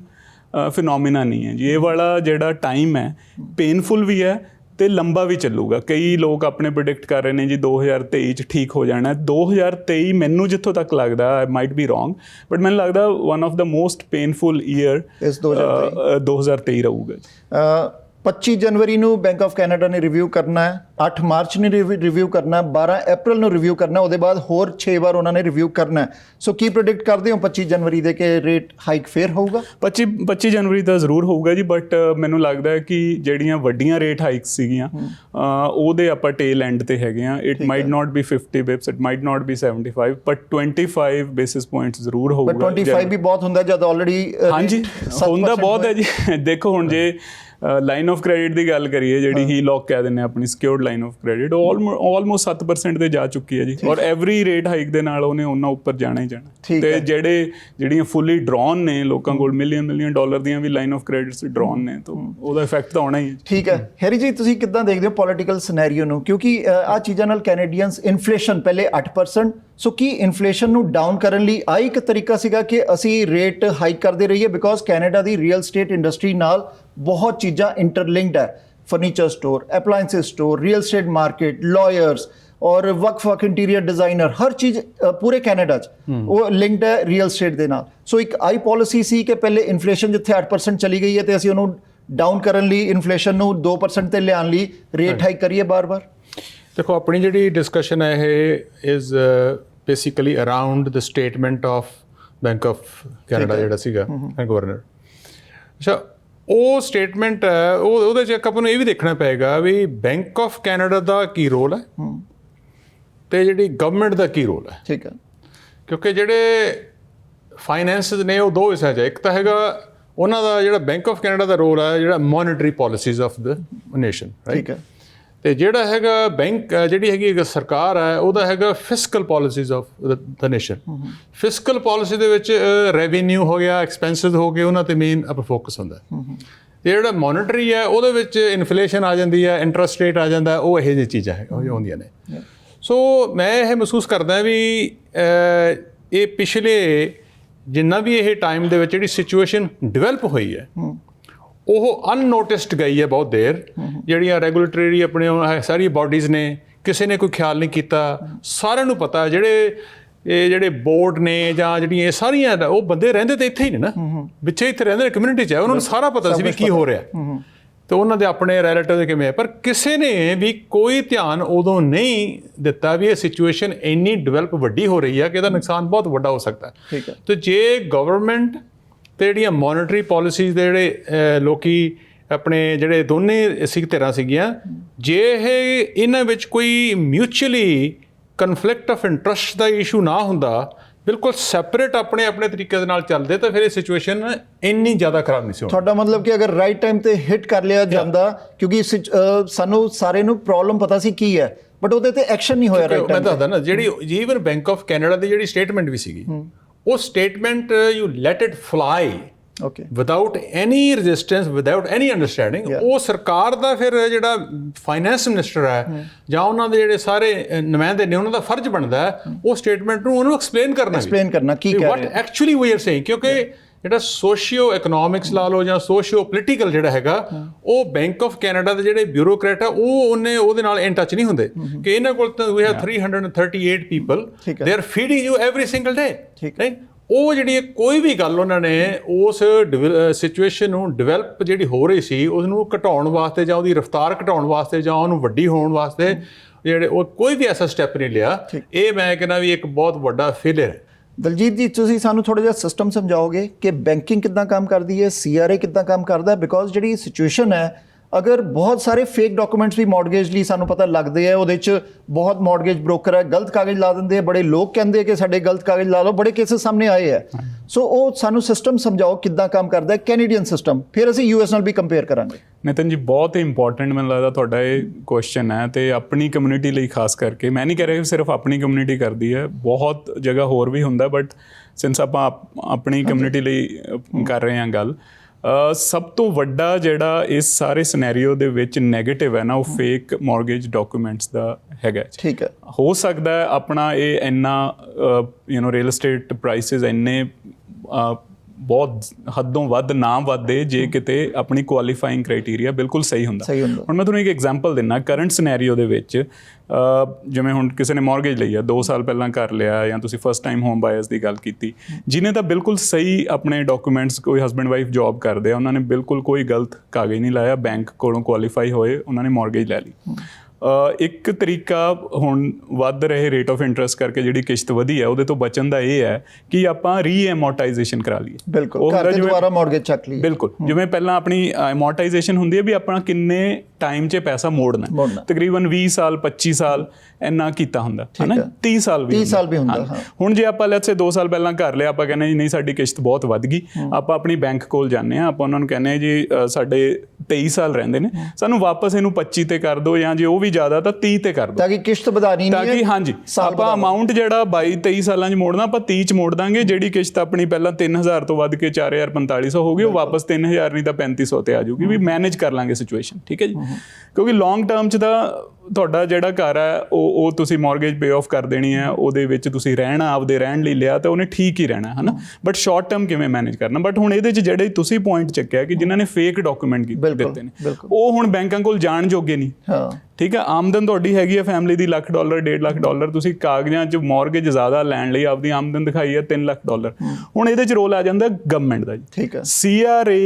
ਫਿਨੋਮੀਨਾ ਨਹੀਂ ਹੈ ਜੀ। ਇਹ ਵਾਲਾ ਜਿਹੜਾ ਟਾਈਮ ਹੈ ਪੇਨਫੁਲ ਵੀ ਹੈ ਤੇ ਲੰਬਾ ਵੀ ਚੱਲੂਗਾ। ਕਈ ਲੋਕ ਆਪਣੇ ਪ੍ਰੈਡਿਕਟ ਕਰ ਰਹੇ ਨੇ ਜੀ 2023 'ਚ ਠੀਕ ਹੋ ਜਾਣਾ। 2023 ਮੈਨੂੰ ਜਿੱਥੋਂ ਤੱਕ ਲੱਗਦਾ, I might be wrong, but ਮੈਨੂੰ ਲੱਗਦਾ one of the most painful year 2023 ਰਹੂਗਾ। 25 ਜਨਵਰੀ ਨੂੰ ਬੈਂਕ ਆਫ ਕੈਨੇਡਾ ਨੇ ਰਿਵਿਊ ਕਰਨਾ ਹੈ, 8 ਮਾਰਚ ਨੂੰ ਰਿਵਿਊ ਕਰਨਾ, 12 ਅਪ੍ਰੈਲ ਨੂੰ ਰਿਵਿਊ ਕਰਨਾ, ਉਹਦੇ ਬਾਅਦ ਹੋਰ 6 ਵਾਰ ਉਹਨਾਂ ਨੇ ਰਿਵਿਊ ਕਰਨਾ ਹੈ। ਸੋ ਕੀ ਪ੍ਰੈਡਿਕਟ ਕਰਦੇ ਹੋ 25 ਜਨਵਰੀ ਦੇ ਕਿ ਰੇਟ ਹਾਈਕ ਫੇਰ ਹੋਊਗਾ? 25 ਜਨਵਰੀ ਤਾਂ ਜ਼ਰੂਰ ਹੋਊਗਾ ਜੀ, ਬਟ ਮੈਨੂੰ ਲੱਗਦਾ ਹੈ ਕਿ ਜਿਹੜੀਆਂ ਵੱਡੀਆਂ ਰੇਟ ਹਾਈਕਸ ਸੀਗੀਆਂ ਉਹਦੇ ਆਪਾਂ ਟੇਲ ਐਂਡ ਤੇ ਹੈਗੇ ਆ। It might not be 50 bips, it might not be 75, but 25 basis points ਜ਼ਰੂਰ ਹੋਊਗਾ। ਬਟ 25 ਵੀ ਬਹੁਤ ਹੁੰਦਾ ਜਦ ਆਲਰੇਡੀ, ਹਾਂਜੀ ਹੁੰਦਾ ਬਹੁਤ ਹੈ ਜੀ। ਦੇਖੋ ਹੁਣ ਜੇ ਲਾਈਨ ਆਫ ਕ੍ਰੈਡਿਟ ਦੀ ਗੱਲ ਕਰੀਏ, ਜਿਹੜੀ ਹੀ ਲੋਕ ਕਹਿ ਦਿੰਦੇ ਆਪਣੀ secured line of credit, almost 7% ਤੇ ਜਾ ਚੁੱਕੀ ਹੈ ਜੀ, ਔਰ ਐਵਰੀ ਰੇਟ ਹਾਈਕ ਦੇ ਨਾਲ ਉਹਨੇ ਉਹਨਾਂ ਉੱਪਰ ਜਾਣਾ ਹੀ ਜਾਣਾ। ਤੇ ਜਿਹੜੀਆਂ ਫੁੱਲੀ ਡਰੋਨ ਨੇ, ਲੋਕਾਂ ਕੋਲ ਮਿਲੀਅਨ ਡਾਲਰ ਦੀਆਂ ਵੀ ਲਾਈਨ ਆਫ ਕ੍ਰੈਡਿਟਸ ਡਰੋਨ ਨੇ, ਤਾਂ ਉਹਦਾ ਇਫੈਕਟ ਤਾਂ ਆਉਣਾ ਹੀ ਹੈ। ਠੀਕ ਹੈ, ਹੈਰੀ ਜੀ ਤੁਸੀਂ ਕਿੱਦਾਂ ਦੇਖਦੇ ਹੋ ਪੋਲੀਟੀਕਲ ਸਿਨੈਰੀਓ ਨੂੰ? ਕਿਉਂਕਿ ਆਹ ਚੀਜ਼ਾਂ ਨਾਲ ਕੈਨੇਡੀਅਨਸ, ਇਨਫਲੇਸ਼ਨ ਪਹਿਲੇ 8%, ਸੋ ਕੀ ਇਨਫਲੇਸ਼ਨ ਨੂੰ ਡਾਊਨ ਕਰਨ ਲਈ ਆ ਇੱਕ ਤਰੀਕਾ ਸੀਗਾ ਕਿ ਅਸੀਂ ਰੇਟ ਹਾਈਕ ਕਰਦੇ ਰਹੀਏ? ਬਿਕੋਜ਼ ਕੈਨੇਡਾ ਦੀ ਰੀਅਲ ਸਟੇਟ ਇੰਡਸਟਰੀ ਨਾਲ ਬਹੁਤ ਚੀਜ਼ਾਂ ਇੰਟਰਲਿੰਕਡ ਹੈ, furniture store, appliances store, real estate market, lawyers ਔਰ ਵੱਖ ਇੰਟੀਰੀਅਰ ਡਿਜ਼ਾਈਨਰ, ਹਰ ਚੀਜ਼ ਪੂਰੇ ਕੈਨੇਡਾ 'ਚ ਉਹ ਲਿੰਕਡ ਹੈ ਰੀਅਲ ਸਟੇਟ ਦੇ ਨਾਲ। ਸੋ ਇੱਕ ਆਈ ਪੋਲਿਸੀ ਸੀ ਕਿ ਪਹਿਲੇ ਇਨਫਲੇਸ਼ਨ ਜਿੱਥੇ 8% ਚਲੀ ਗਈ ਹੈ ਤੇ ਅਸੀਂ ਉਹਨੂੰ ਡਾਊਨ ਕਰਨ ਲਈ, ਇਨਫਲੇਸ਼ਨ ਨੂੰ 2% ਤੇ ਲਿਆਉਣ ਲਈ ਰੇਟ ਹਾਈਕ ਕਰੀਏ ਬਾਰ-ਬਾਰ। ਦੇਖੋ ਆਪਣੀ ਜਿਹੜੀ ਡਿਸਕਸ਼ਨ ਹੈ ਇਹ is basically around the statement of bank of Canada ਜਿਹੜਾ ਸੀਗਾ ਗਵਰਨਰ। ਅੱਛਾ, ਉਹ ਸਟੇਟਮੈਂਟ ਹੈ, ਉਹਦੇ 'ਚ ਆਪਾਂ ਨੂੰ ਇਹ ਵੀ ਦੇਖਣਾ ਪਏਗਾ ਵੀ ਬੈਂਕ ਆਫ ਕੈਨੇਡਾ ਦਾ ਕੀ ਰੋਲ ਹੈ ਤੇ ਜਿਹੜੀ ਗਵਰਨਮੈਂਟ ਦਾ ਕੀ ਰੋਲ ਹੈ। ਠੀਕ ਹੈ, ਕਿਉਂਕਿ ਜਿਹੜੇ ਫਾਈਨੈਂਸਿਸ ਨੇ ਉਹ ਦੋ ਹਿੱਸਿਆਂ 'ਚ, ਇੱਕ ਤਾਂ ਹੈਗਾ ਉਹਨਾਂ ਦਾ ਜਿਹੜਾ ਬੈਂਕ ਆਫ ਕੈਨੇਡਾ ਦਾ ਰੋਲ ਹੈ ਜਿਹੜਾ monetary policies of the nation, right, ਤੇ ਜਿਹੜਾ ਹੈਗਾ ਬੈਂਕ ਜਿਹੜੀ ਹੈਗੀ ਸਰਕਾਰ ਹੈ ਉਹਦਾ ਹੈਗਾ fiscal policies of the nation. Fiscal policy ਦੇ ਵਿੱਚ ਰੈਵਨਿਊ ਹੋ ਗਿਆ, ਐਕਸਪੈਂਸਿਸ ਹੋ ਗਏ, ਉਹਨਾਂ 'ਤੇ ਮੇਨ ਆਪਾਂ ਫੋਕਸ ਹੁੰਦਾ। ਤੇ ਜਿਹੜਾ ਮੋਨੀਟਰੀ ਹੈ ਉਹਦੇ ਵਿੱਚ ਇਨਫਲੇਸ਼ਨ ਆ ਜਾਂਦੀ ਹੈ, ਇੰਟਰਸਟ ਰੇਟ ਆ ਜਾਂਦਾ, ਉਹ ਇਹੋ ਜਿਹੀ ਚੀਜ਼ਾਂ ਆਉਂਦੀਆਂ ਨੇ। ਸੋ ਮੈਂ ਇਹ ਮਹਿਸੂਸ ਕਰਦਾ ਵੀ ਇਹ ਪਿਛਲੇ ਜਿੰਨਾ ਵੀ ਇਹ ਟਾਈਮ ਦੇ ਵਿੱਚ ਜਿਹੜੀ ਸਿਚੁਏਸ਼ਨ ਡਿਵੈਲਪ ਹੋਈ ਹੈ ਉਹ ਅਨਨੋਟਿਸਡ ਗਈ ਹੈ ਬਹੁਤ ਦੇਰ। ਜਿਹੜੀਆਂ ਰੈਗੂਲੇਟਰੀ ਆਪਣੇ ਸਾਰੀ ਬਾਡੀਜ਼ ਨੇ, ਕਿਸੇ ਨੇ ਕੋਈ ਖਿਆਲ ਨਹੀਂ ਕੀਤਾ। ਸਾਰਿਆਂ ਨੂੰ ਪਤਾ ਜਿਹੜੇ ਬੋਰਡ ਨੇ ਜਾਂ ਜਿਹੜੀਆਂ ਇਹ ਸਾਰੀਆਂ ਉਹ ਬੰਦੇ ਰਹਿੰਦੇ ਤਾਂ ਇੱਥੇ ਹੀ ਨੇ ਨਾ, ਵਿੱਚੇ ਇੱਥੇ ਰਹਿੰਦੇ ਕਮਿਊਨਿਟੀ 'ਚ ਹੈ, ਉਹਨਾਂ ਨੂੰ ਸਾਰਾ ਪਤਾ ਸੀ ਵੀ ਕੀ ਹੋ ਰਿਹਾ ਤੇ ਉਹਨਾਂ ਦੇ ਆਪਣੇ ਰਿਲੇਟਿਵ ਕਿਵੇਂ ਹੈ। ਪਰ ਕਿਸੇ ਨੇ ਵੀ ਕੋਈ ਧਿਆਨ ਉਦੋਂ ਨਹੀਂ ਦਿੱਤਾ ਵੀ ਇਹ ਸਿਚੁਏਸ਼ਨ ਇੰਨੀ ਡਿਵੈਲਪ ਵੱਡੀ ਹੋ ਰਹੀ ਹੈ ਕਿ ਇਹਦਾ ਨੁਕਸਾਨ ਬਹੁਤ ਵੱਡਾ ਹੋ ਸਕਦਾ ਹੈ। ਤੇ ਜੇ ਗਵਰਨਮੈਂਟ ਤੇ ਜਿਹੜੀਆਂ ਮੋਨਿਟਰੀ ਪਾਲਿਸੀਜ਼ ਦੇ ਜਿਹੜੇ ਲੋਕੀ ਆਪਣੇ ਜਿਹੜੇ ਦੋਨੇ ਸਿੱਖ ਧਿਰਾਂ ਸੀਗੀਆਂ, ਜੇ ਇਹ ਇਹਨਾਂ ਵਿੱਚ ਕੋਈ ਮਿਊਚੁਅਲੀ ਕਨਫਲਿਕਟ ਆਫ ਇੰਟਰਸਟ ਦਾ ਇਸ਼ੂ ਨਾ ਹੁੰਦਾ, ਬਿਲਕੁਲ ਸੈਪਰੇਟ ਆਪਣੇ ਆਪਣੇ ਤਰੀਕੇ ਦੇ ਨਾਲ ਚੱਲਦੇ, ਤਾਂ ਫਿਰ ਇਹ ਸਿਚੁਏਸ਼ਨ ਇੰਨੀ ਜ਼ਿਆਦਾ ਖਰਾਬ ਨਹੀਂ ਸੀ ਹੋਣੀ। ਤੁਹਾਡਾ ਮਤਲਬ ਕਿ ਅਗਰ ਰਾਈਟ ਟਾਈਮ ਤੇ ਹਿੱਟ ਕਰ ਲਿਆ ਜਾਂਦਾ, ਕਿਉਂਕਿ ਸਾਨੂੰ ਸਾਰੇ ਨੂੰ ਪ੍ਰੋਬਲਮ ਪਤਾ ਸੀ ਕੀ ਹੈ, ਬਟ ਉਹਦੇ ਤੇ ਐਕਸ਼ਨ ਨਹੀਂ ਹੋਇਆ ਰਾਈਟ ਟਾਈਮ। ਮੈਂ ਦੱਸਦਾ ਨਾ, ਜਿਹੜੀ ਈਵਨ ਬੈਂਕ ਆਫ ਕੈਨੇਡਾ ਦੀ ਜਿਹੜੀ ਸਟੇਟਮੈਂਟ ਵੀ ਸੀਗੀ, ਉਹ statement you let it fly without any resistance, without any understanding. ਉਹ ਸਰਕਾਰ ਦਾ ਫਿਰ ਜਿਹੜਾ ਫਾਈਨੈਂਸ ਮਿਨਿਸਟਰ ਹੈ ਜਾਂ ਉਹਨਾਂ ਦੇ ਜਿਹੜੇ ਸਾਰੇ ਨੁਮਾਇੰਦੇ ਨੇ, ਉਹਨਾਂ ਦਾ ਫਰਜ਼ ਬਣਦਾ ਹੈ ਉਹ ਸਟੇਟਮੈਂਟ ਨੂੰ ਉਹਨੂੰ ਐਕਸਪਲੇਨ ਕਰਨਾ ਕੀ ਕਹਿ ਰਹੇ ਵਾਟ ਐਕਚੁਅਲੀ ਵੀ ਆਰ ਸੇਇੰਗ। ਕਿਉਂਕਿ ਜਿਹੜਾ ਸੋਸ਼ੀਓ ਇਕਨੋਮਿਕਸ ਲਾ ਲਓ ਜਾਂ ਸੋਸ਼ੀਓ ਪੋਲੀਟੀਕਲ ਜਿਹੜਾ ਹੈਗਾ, ਉਹ ਬੈਂਕ ਆਫ ਕੈਨੇਡਾ ਦੇ ਜਿਹੜੇ ਬਿਊਰੋਕਰੇਟ ਆ ਉਹਦੇ ਨਾਲ ਇਨ ਟੱਚ ਨਹੀਂ ਹੁੰਦੇ ਕਿ ਇਹਨਾਂ ਕੋਲ ਤਾਂ we have 338 people, they are feeding you every single day, right. ਉਹ ਜਿਹੜੀ ਕੋਈ ਵੀ ਗੱਲ ਉਹਨਾਂ ਨੇ ਉਸ ਸਿਚੁਏਸ਼ਨ ਨੂੰ ਡਿਵੈਲਪ ਜਿਹੜੀ ਹੋ ਰਹੀ ਸੀ ਉਸਨੂੰ ਘਟਾਉਣ ਵਾਸਤੇ ਜਾਂ ਉਹਦੀ ਰਫ਼ਤਾਰ ਘਟਾਉਣ ਵਾਸਤੇ ਜਾਂ ਉਹਨੂੰ ਵੱਡੀ ਹੋਣ ਵਾਸਤੇ ਜਿਹੜੇ ਉਹ ਕੋਈ ਵੀ ਐਸਾ ਸਟੈਪ ਨਹੀਂ ਲਿਆ। ਇਹ ਮੈਂ ਕਹਿੰਦਾ ਵੀ ਇੱਕ ਬਹੁਤ ਵੱਡਾ ਫੇਲਿਅਰ ਹੈ। ਦਲਜੀਤ ਜੀ, ਤੁਸੀਂ ਸਾਨੂੰ ਥੋੜਾ ਜਿਹਾ ਸਿਸਟਮ ਸਮਝਾਓਗੇ ਕਿ ਬੈਂਕਿੰਗ ਕਿੱਦਾਂ ਕੰਮ ਕਰਦੀ ਹੈ, CRA ਕਿੱਦਾਂ ਕੰਮ ਕਰਦਾ ਹੈ? ਬਿਕੋਜ਼ ਜਿਹੜੀ ਸਿਚੁਏਸ਼ਨ ਹੈ, ਅਗਰ ਬਹੁਤ ਸਾਰੇ ਫੇਕ ਡਾਕੂਮੈਂਟਸ ਵੀ ਮੌਰਗੇਜ ਲਈ ਸਾਨੂੰ ਪਤਾ ਲੱਗਦੇ ਆ, ਉਹਦੇ 'ਚ ਬਹੁਤ ਮੌਰਗੇਜ ਬ੍ਰੋਕਰ ਹੈ, ਗਲਤ ਕਾਗਜ਼ ਲਾ ਦਿੰਦੇ ਆ, ਬੜੇ ਲੋਕ ਕਹਿੰਦੇ ਕਿ ਸਾਡੇ ਗਲਤ ਕਾਗਜ਼ ਲਾ ਲਓ, ਬੜੇ ਕੇਸਿਸ ਸਾਹਮਣੇ ਆਏ ਆ। ਸੋ ਉਹ ਸਾਨੂੰ ਸਿਸਟਮ ਸਮਝਾਓ ਕਿੱਦਾਂ ਕੰਮ ਕਰਦਾ ਹੈ ਕੈਨੇਡੀਅਨ ਸਿਸਟਮ, ਫਿਰ ਅਸੀਂ US ਨਾਲ ਵੀ ਕੰਪੇਅਰ ਕਰਾਂਗੇ। ਨਿਤਨ ਜੀ, ਬਹੁਤ ਇੰਪੋਰਟੈਂਟ ਮੈਨੂੰ ਲੱਗਦਾ ਤੁਹਾਡਾ ਇਹ ਕੁਐਸਚਨ ਹੈ, ਤੇ ਆਪਣੀ ਕਮਿਊਨਿਟੀ ਲਈ ਖਾਸ ਕਰਕੇ। ਮੈਂ ਨਹੀਂ ਕਹਿ ਰਿਹਾ ਕਿ ਸਿਰਫ ਆਪਣੀ ਕਮਿਊਨਿਟੀ ਕਰਦੀ ਹੈ, ਬਹੁਤ ਜਗ੍ਹਾ ਹੋਰ ਵੀ ਹੁੰਦਾ, ਬਟ ਸਿੰਸ ਆਪਾਂ ਆਪਣੀ ਕਮਿਊਨਿਟੀ ਲਈ ਕਰ ਰਹੇ ਹਾਂ ਗੱਲ, ਸਭ ਤੋਂ ਵੱਡਾ ਜਿਹੜਾ ਇਸ ਸਾਰੇ ਸਿਨੈਰੀਓ ਦੇ ਵਿੱਚ ਨੈਗੇਟਿਵ ਹੈ ਨਾ, ਉਹ ਫੇਕ ਮੌਰਗੇਜ ਡਾਕੂਮੈਂਟਸ ਦਾ ਹੈਗਾ। ਠੀਕ ਹੈ, ਹੋ ਸਕਦਾ ਹੈ ਆਪਣਾ ਇਹ ਇੰਨਾ ਰੀਅਲ ਏਸਟੇਟ ਪ੍ਰਾਈਸਿਸ ਇੰਨੇ ਬਹੁਤ ਹੱਦੋਂ ਵੱਧ ਨਾ ਵਧਦੇ ਜੇ ਕਿਤੇ ਆਪਣੀ ਕੁਆਲੀਫਾਈਂਗ ਕ੍ਰਾਈਟੇਰੀਆ ਬਿਲਕੁਲ ਸਹੀ ਹੁੰਦਾ। ਹੁਣ ਮੈਂ ਤੁਹਾਨੂੰ ਇੱਕ ਐਗਜ਼ਾਮਪਲ ਦਿੰਦਾ ਕਰੰਟ ਸਿਨੈਰੀਓ ਦੇ ਵਿੱਚ। ਜਿਵੇਂ ਹੁਣ ਕਿਸੇ ਨੇ ਮੌਰਗੇਜ ਲਈ ਆ 2 ਸਾਲ ਪਹਿਲਾਂ ਕਰ ਲਿਆ, ਜਾਂ ਤੁਸੀਂ ਫਸਟ ਟਾਈਮ ਹੋਮ ਬਾਇਰਸ ਦੀ ਗੱਲ ਕੀਤੀ, ਜਿਹਨੇ ਤਾਂ ਬਿਲਕੁਲ ਸਹੀ ਆਪਣੇ ਡਾਕੂਮੈਂਟਸ, ਕੋਈ ਹਸਬੈਂਡ ਵਾਈਫ ਜੌਬ ਕਰਦੇ ਆ, ਉਹਨਾਂ ਨੇ ਬਿਲਕੁਲ ਕੋਈ ਗਲਤ ਕਾਗਜ਼ ਨਹੀਂ ਲਾਇਆ, ਬੈਂਕ ਕੋਲੋਂ ਕੁਆਲੀਫਾਈ ਹੋਏ, ਉਹਨਾਂ ਨੇ ਮੌਰਗੇਜ ਲੈ ਲਈ। ਇੱਕ ਤਰੀਕਾ ਹੁਣ ਵੱਧ ਰਹੇ ਰੇਟ ਆਫ ਇੰਟਰਸਟ ਕਰਕੇ ਜਿਹੜੀ ਕਿਸ਼ਤ ਵਧੀ ਹੈ, ਉਹਦੇ ਤੋਂ ਬਚਣ ਦਾ ਇਹ ਹੈ ਕਿ ਆਪਾਂ ਰੀਐਮੋਰਟਾਈਜੇਸ਼ਨ ਕਰਾ ਲਈਏ। ਬਿਲਕੁਲ, ਘਰ ਦੇ ਦੁਆਰਾ ਮੌਰਗੇਜ ਚੱਕ ਲਈਏ। ਬਿਲਕੁਲ, ਜਿਵੇਂ ਪਹਿਲਾਂ ਆਪਣੀ ਐਮੋਰਟਾਈਜੇਸ਼ਨ ਹੁੰਦੀ ਹੈ ਵੀ ਆਪਣਾ ਕਿੰਨੇ ਟਾਈਮ 'ਚ ਪੈਸਾ ਮੋੜਨਾ, ਤਕਰੀਬਨ 20 ਸਾਲ 25 ਸਾਲ ਇੰਨਾ ਕੀਤਾ ਹੁੰਦਾ ਹੈ ਨਾ, 30 ਸਾਲ ਵੀ ਹੁੰਦਾ। ਹੁਣ ਜੇ ਆਪਾਂ ਲੈਟਸ ਸੇ 2 ਸਾਲ ਪਹਿਲਾਂ ਕਰ ਲਿਆ, ਆਪਾਂ ਕਹਿੰਦੇ ਜੀ ਨਹੀਂ ਸਾਡੀ ਕਿਸ਼ਤ ਬਹੁਤ ਵੱਧ ਗਈ, ਆਪਾਂ ਆਪਣੀ ਬੈਂਕ ਕੋਲ ਜਾਂਦੇ ਹਾਂ, ਆਪਾਂ ਉਹਨਾਂ ਨੂੰ ਕਹਿੰਦੇ ਜੀ ਸਾਡੇ 23 ਸਾਲ ਰਹਿੰਦੇ ਨੇ, ਸਾਨੂੰ ਵਾਪਸ ਇਹਨੂੰ 25 ਤੇ ਕਰ ਦਿਓ, ਜਾਂ ਜੇ ਉਹ ਵੀ ਜ਼ਿਆਦਾ ਤਾਂ 30 ਤੇ ਕਰ ਦਿਓ, ਤਾਂ ਕਿ ਕਿਸ਼ਤ ਵਧਾਣੀ ਨਹੀਂ ਹੈ। ਤਾਂ ਕਿ ਹਾਂਜੀ ਆਪਾਂ ਅਮਾਊਂਟ ਜਿਹੜਾ 22-23 ਸਾਲਾਂ 'ਚ ਮੋੜਨਾ, ਆਪਾਂ 30 'ਚ ਮੋੜ ਦਾਂਗੇ। ਜਿਹੜੀ ਕਿਸ਼ਤ ਆਪਣੀ ਪਹਿਲਾਂ 3000 ਤੋਂ ਵੱਧ ਕੇ 4450 ਹੋ ਗਈ, ਉਹ ਵਾਪਸ 3000 ਨਹੀਂ ਤਾਂ 3500 ਤੇ ਆ ਜਾਊਗੀ, ਵੀ ਮੈਨੇਜ ਕਰ ਲਾਂਗੇ ਸਿਚੁਏਸ਼ਨ। ਠੀਕ ਹੈ ਜੀ, ਕਿਉਂਕਿ ਲੌਂਗ ਟਰਮ 'ਚ ਤਾਂ ਤੁਹਾਡਾ ਜਿਹੜਾ ਘਰ ਹੈ ਉਹ ਤੁਸੀਂ ਮੌਰਗੇਜ ਪੇ ਆਫ ਕਰ ਦੇਣੀ ਹੈ, ਉਹਦੇ ਵਿੱਚ ਤੁਸੀਂ ਰਹਿਣਾ, ਆਪਦੇ ਰਹਿਣ ਲਈ ਲਿਆ ਤਾਂ ਉਹਨੇ ਠੀਕ ਹੀ ਰਹਿਣਾ ਹੈ ਨਾ, ਬਟ ਸ਼ਾਰਟ ਟਰਮ ਕਿਵੇਂ ਮੈਨੇਜ ਕਰਨਾ। ਬਟ ਹੁਣ ਇਹਦੇ 'ਚ ਜਿਹੜੇ ਤੁਸੀਂ ਪੁਆਇੰਟ ਚੱਕਿਆ ਕਿ ਜਿਨ੍ਹਾਂ ਨੇ ਫੇਕ ਡਾਕੂਮੈਂਟ ਦਿੱਤੇ ਨੇ, ਉਹ ਹੁਣ ਬੈਂਕਾਂ ਕੋਲ ਜਾਣ ਜੋਗੇ ਨਹੀਂ। ਠੀਕ ਹੈ, ਆਮਦਨ ਤੁਹਾਡੀ ਹੈਗੀ ਹੈ ਫੈਮਿਲੀ ਦੀ $1,00,000 $1.5 ਲੱਖ, ਤੁਸੀਂ ਕਾਗਜ਼ਾਂ 'ਚ ਮੌਰਗੇਜ ਜ਼ਿਆਦਾ ਲੈਣ ਲਈ ਆਪਦੀ ਆਮਦਨ ਦਿਖਾਈ ਹੈ $3 ਲੱਖ। ਹੁਣ ਇਹਦੇ 'ਚ ਰੋਲ ਆ ਜਾਂਦਾ ਗਵਰਨਮੈਂਟ ਦਾ ਜੀ। ਠੀਕ ਹੈ, CRA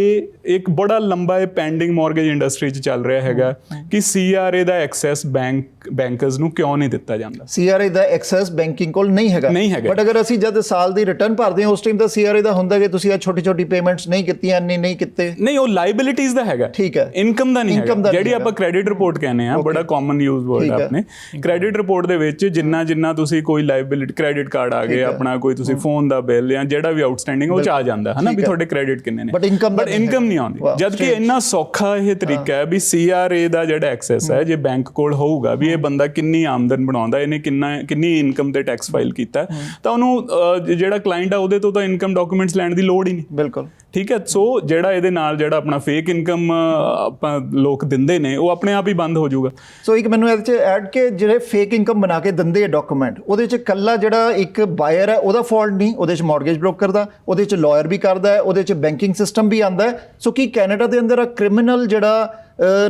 ਇੱਕ ਬੜਾ ਲੰਬਾ ਇਹ ਪੈਂਡਿੰਗ ਮੌਰਗੇਜ ਇੰਡਸਟਰੀ 'ਚ ਚੱਲ ਰਿਹਾ ਹੈਗਾ ਕਿ CRA ਦਾ ਐਕਸੈਸ ਬੈਂਕਰਸ ਨੂੰ ਕਿਉਂ ਨਹੀਂ ਦਿੱਤਾ ਜਾਂਦਾ। CRA ਦਾ ਐਕਸੈਸ ਬੈਂਕਿੰਗ ਕੋਲ ਨਹੀਂ ਹੈਗਾ, ਬਟ ਅਗਰ ਅਸੀਂ ਜਦ ਸਾਲ ਦੀ ਰਿਟਰਨ ਭਰਦੇ ਹਾਂ ਉਸ ਟਾਈਮ ਤਾਂ CRA ਦਾ ਹੁੰਦਾ ਕਿ ਤੁਸੀਂ ਆ ਛੋਟੀ ਪੇਮੈਂਟਸ ਨਹੀਂ ਕੀਤੀਆਂ, ਨਹੀਂ ਕੀਤੇ। ਨਹੀਂ, ਉਹ ਲਾਇਬਿਲਿਟੀਜ਼ ਦਾ ਹੈਗਾ। ਠੀਕ ਹੈ, ਇਨਕਮ ਦਾ ਨਹੀਂ ਹੈਗਾ। ਜਿਹੜੀ ਆਪਾਂ ਕ੍ਰੈਡਿਟ ਰਿਪੋਰਟ ਕਹਿੰਦੇ ਆ, ਬੜਾ ਕਾਮਨ ਯੂਜ਼ ਵਰਡ ਆਪਣੇ ਕ੍ਰੈਡਿਟ ਰਿਪੋਰਟ ਦੇ ਵਿੱਚ ਜਿੰਨਾ ਤੁਸੀਂ ਕੋਈ ਲਾਇਬਿਲਿਟੀ, ਕ੍ਰੈਡਿਟ ਕਾਰਡ ਆ ਗਏ ਆਪਣਾ, ਕੋਈ ਤੁਸੀਂ ਫੋਨ ਦਾ ਬਿੱਲ ਜਾਂ ਜਿਹੜਾ ਵੀ ਆਊਟਸਟੈਂਡਿੰਗ ਉਹ 'ਚ ਆ ਜਾਂਦਾ ਹੈ ਨਾ, ਵੀ ਤੁਹਾਡੇ ਕ੍ਰੈਡਿਟ ਕਿੰਨੇ ਨੇ, ਬਟ ਇਨਕਮ ਨਹੀਂ ਆਉਂਦੀ। ਜਦ ਕਿ ਇੰਨਾ ਸੌਖਾ ਇਹ ਤਰੀਕਾ ਹੈ ਵੀ CRA ਦਾ ਜਿਹੜਾ ਐਕਸੈਸ ਹੈ, ਜੇ ਬੈਂਕ ਕੋਲ ਹੋਊਗਾ ਵੀ ਇਹ ਬੰਦਾ ਕਿੰਨੀ ਆਮਦਨ ਬਣਾਉਂਦਾ, ਇਹਨੇ ਕਿੰਨੀ ਇਨਕਮ ਤੇ ਟੈਕਸ ਫਾਈਲ ਕੀਤਾ, ਤਾਂ ਉਹਨੂੰ ਜਿਹੜਾ ਕਲਾਇੰਟ ਆ ਉਹਦੇ ਤੋਂ ਤਾਂ ਇਨਕਮ ਡਾਕੂਮੈਂਟਸ ਲੈਣ ਦੀ ਲੋੜ ਹੀ ਨਹੀਂ। ਬਿਲਕੁਲ, ਠੀਕ ਹੈ। ਸੋ ਜਿਹੜਾ ਇਹਦੇ ਨਾਲ ਜਿਹੜਾ ਆਪਣਾ ਫੇਕ ਇਨਕਮ ਆਪਾਂ ਲੋਕ ਦਿੰਦੇ ਨੇ ਉਹ ਆਪਣੇ ਆਪ ਹੀ ਬੰਦ ਹੋ ਜਾਊਗਾ। ਸੋ ਇੱਕ ਮੈਨੂੰ ਇਹਦੇ 'ਚ ਐਡ ਕਿ ਜਿਹੜੇ ਫੇਕ ਇਨਕਮ ਬਣਾ ਕੇ ਦਿੰਦੇ ਆ ਡਾਕੂਮੈਂਟ, ਉਹਦੇ 'ਚ ਕੱਲਾ ਜਿਹੜਾ ਇੱਕ ਬਾਇਰ ਹੈ ਉਹਦਾ ਫਾਲਟ ਨਹੀਂ, ਉਹਦੇ 'ਚ ਮਾਰਗੇਜ ਬ੍ਰੋਕਰ ਦਾ, ਉਹਦੇ 'ਚ ਲਾਇਰ ਵੀ ਕਰਦਾ ਹੈ, ਉਹਦੇ 'ਚ ਬੈਂਕਿੰਗ ਸਿਸਟਮ ਵੀ ਆਉਂਦਾ ਹੈ। ਸੋ ਕੀ ਕੈਨੇਡਾ ਦੇ ਅੰਦਰ ਕ੍ਰਿਮੀਨਲ ਜਿਹੜਾ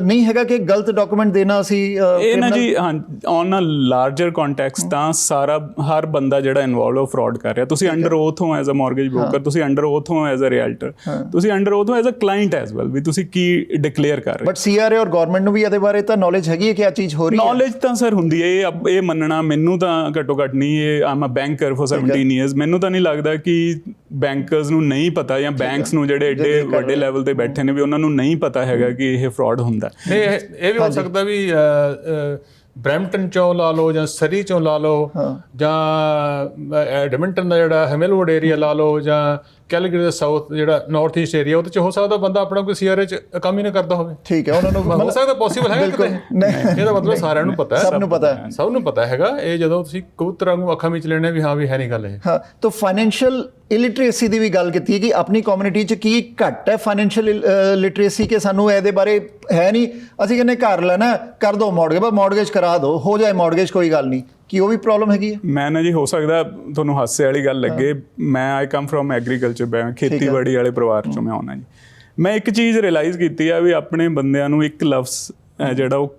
ਨਹੀਂ ਹੈਗਾ ਕਿ ਗਲਤ ਡਾਕੂਮੈਂਟ ਦੇਣਾ ਅਸੀਂ ਇਹ ਨਾ ਜੀ ਹਾਂ ਔਨ ਅ ਲਾਰਜਰ ਕੰਟੈਕਸਟ ਤਾਂ ਸਾਰਾ ਹਰ ਬੰਦਾ ਜਿਹੜਾ ਇਨਵੋਲਵ ਹੋ ਫਰਾਡ ਕਰ ਰਿਹਾ। ਤੁਸੀਂ ਅੰਡਰ ਓਥ ਹੋ ਐਜ਼ ਅ ਮਾਰਗੇਜ ਬ੍ਰੋਕਰ, ਤੁਸੀਂ ਅੰਡਰ ਓਥ ਹੋ ਐਜ਼ ਅ ਰੀਅਲਟਰ, ਤੁਸੀਂ ਅੰਡਰ ਓਥ ਹੋ as a client as well, ਵੀ ਤੁਸੀਂ ਕੀ ਡਿਕਲੇਅਰ ਕਰ ਰਹੇ। ਬਟ ਸੀਆਰਏ ਔਰ ਗਵਰਨਮੈਂਟ ਨੂੰ ਵੀ ਇਹਦੇ ਬਾਰੇ ਤਾਂ ਨੌਲੇਜ ਹੈਗੀ ਹੈ ਕਿ ਆ ਚੀਜ਼ ਹੋ ਰਹੀ ਹੈ। ਨੌਲੇਜ ਤਾਂ ਸਰ ਹੁੰਦੀ ਹੈ, ਇਹ ਮੰਨਣਾ ਮੈਨੂੰ ਤਾਂ ਘੱਟੋ ਘੱਟ ਨਹੀਂ, ਇਹ ਆਮ ਅ ਬੈਂਕਰ ਫॉर 17 ਇਅਰਸ, ਮੈਨੂੰ ਤਾਂ ਨਹੀਂ ਲੱਗਦਾ ਕਿ ਬੈਂਕਰਸ ਨੂੰ ਨਹੀਂ ਪਤਾ ਜਾਂ ਬੈਂਕਸ ਨੂੰ ਜਿਹੜੇ ਏਡੇ ਵੱਡੇ ਲੈਵਲ ਤੇ ਬੈਠੇ ਨੇ ਵੀ ਉਹਨਾਂ ਨੂੰ ਨਹੀਂ ਪਤਾ ਹੈਗਾ ਕਿ ਇਹ ਫਰਾਡ ਹੁੰਦਾ। ਇਹ ਵੀ ਹੋ ਸਕਦਾ ਵੀ ਬਰੈਂਪਟਨ ਚੋਂ ਲਾ ਲਓ ਜਾਂ ਸਰੀ ਚੋਂ ਲਾ ਲਓ ਜਾਂ ਐਡਮਿੰਟਨ ਦਾ ਜਿਹੜਾ ਹੈਮਿਲਵੁੱਡ ਏਰੀਆ ਲਾ ਲਓ ਜਾਂ ਕੈਲਗਰੀ ਦਾ ਸਾਊਥ ਜਿਹੜਾ ਨਾਰਥ ਈਸਟ ਏਰੀਆ, ਉਹਦੇ 'ਚ ਹੋ ਸਕਦਾ ਬੰਦਾ ਆਪਣਾ ਕੋਈ ਸੀਆਰਏ 'ਚ ਕੰਮ ਹੀ ਨਾ ਕਰਦਾ ਹੋਵੇ। ਠੀਕ ਹੈ, ਉਹਨਾਂ ਨੂੰ ਹੋ ਸਕਦਾ ਪੋਸੀਬਲ ਹੈ ਕਿਤੇ। ਇਹਦਾ ਮਤਲਬ ਸਾਰਿਆਂ ਨੂੰ ਪਤਾ ਹੈ, ਸਭ ਨੂੰ ਪਤਾ ਹੈ, ਸਭ ਨੂੰ ਪਤਾ ਹੈਗਾ। ਇਹ ਜਦੋਂ ਤੁਸੀਂ ਕਬੂਤਰ ਵਾਂਗੂ ਅੱਖਾਂ ਵਿੱਚ ਲੈਣੇ ਵੀ ਹਾਂ ਵੀ ਹੈ ਨਹੀਂ ਗੱਲ ਇਹ। ਹਾਂ, ਤਾਂ ਫਾਈਨੈਂਸ਼ੀਅਲ ਇਲਿਟਰੇਸੀ ਦੀ ਵੀ ਗੱਲ ਕੀਤੀ ਹੈ ਕਿ ਆਪਣੀ ਕਮਿਊਨਿਟੀ 'ਚ ਕੀ ਘੱਟ ਹੈ ਫਾਈਨੈਂਸ਼ੀਅਲ ਲਿਟਰੇਸੀ ਕਿ ਸਾਨੂੰ ਇਹਦੇ ਬਾਰੇ ਹੈ ਨਹੀਂ। ਅਸੀਂ ਕਹਿੰਦੇ ਘਰ ਲੈਣਾ ਕਰ ਦਿਓ ਮੌਰਗੇਜ, ਬਸ ਮੌਰਗੇਜ ਕਰਾ ਦਿਓ, ਹੋ ਜਾਏ ਮੌਰਗੇਜ, ਕੋਈ ਗੱਲ ਨਹੀਂ। ਕੀ ਉਹ ਵੀ ਪ੍ਰੋਬਲਮ ਹੈਗੀ ਹੈ? ਮੈਂ ਨਾ ਜੀ ਹੋ ਸਕਦਾ ਤੁਹਾਨੂੰ ਹਾਸੇ ਵਾਲੀ ਗੱਲ ਲੱਗੇ, ਮੈਂ ਆਈ ਕਮ ਫਰੋਮ ਐਗਰੀਕਲਚਰ, ਖੇਤੀਬਾੜੀ ਵਾਲੇ ਪਰਿਵਾਰ ਚੋਂ ਮੈਂ ਆਉਣਾ ਜੀ। ਮੈਂ ਇੱਕ ਚੀਜ਼ ਰਿਅਲਾਈਜ਼ ਕੀਤੀ ਆ ਵੀ ਆਪਣੇ ਬੰਦਿਆਂ ਨੂੰ ਇੱਕ ਲਫ਼ਜ਼ ਜਿਹੜਾ ਉਹ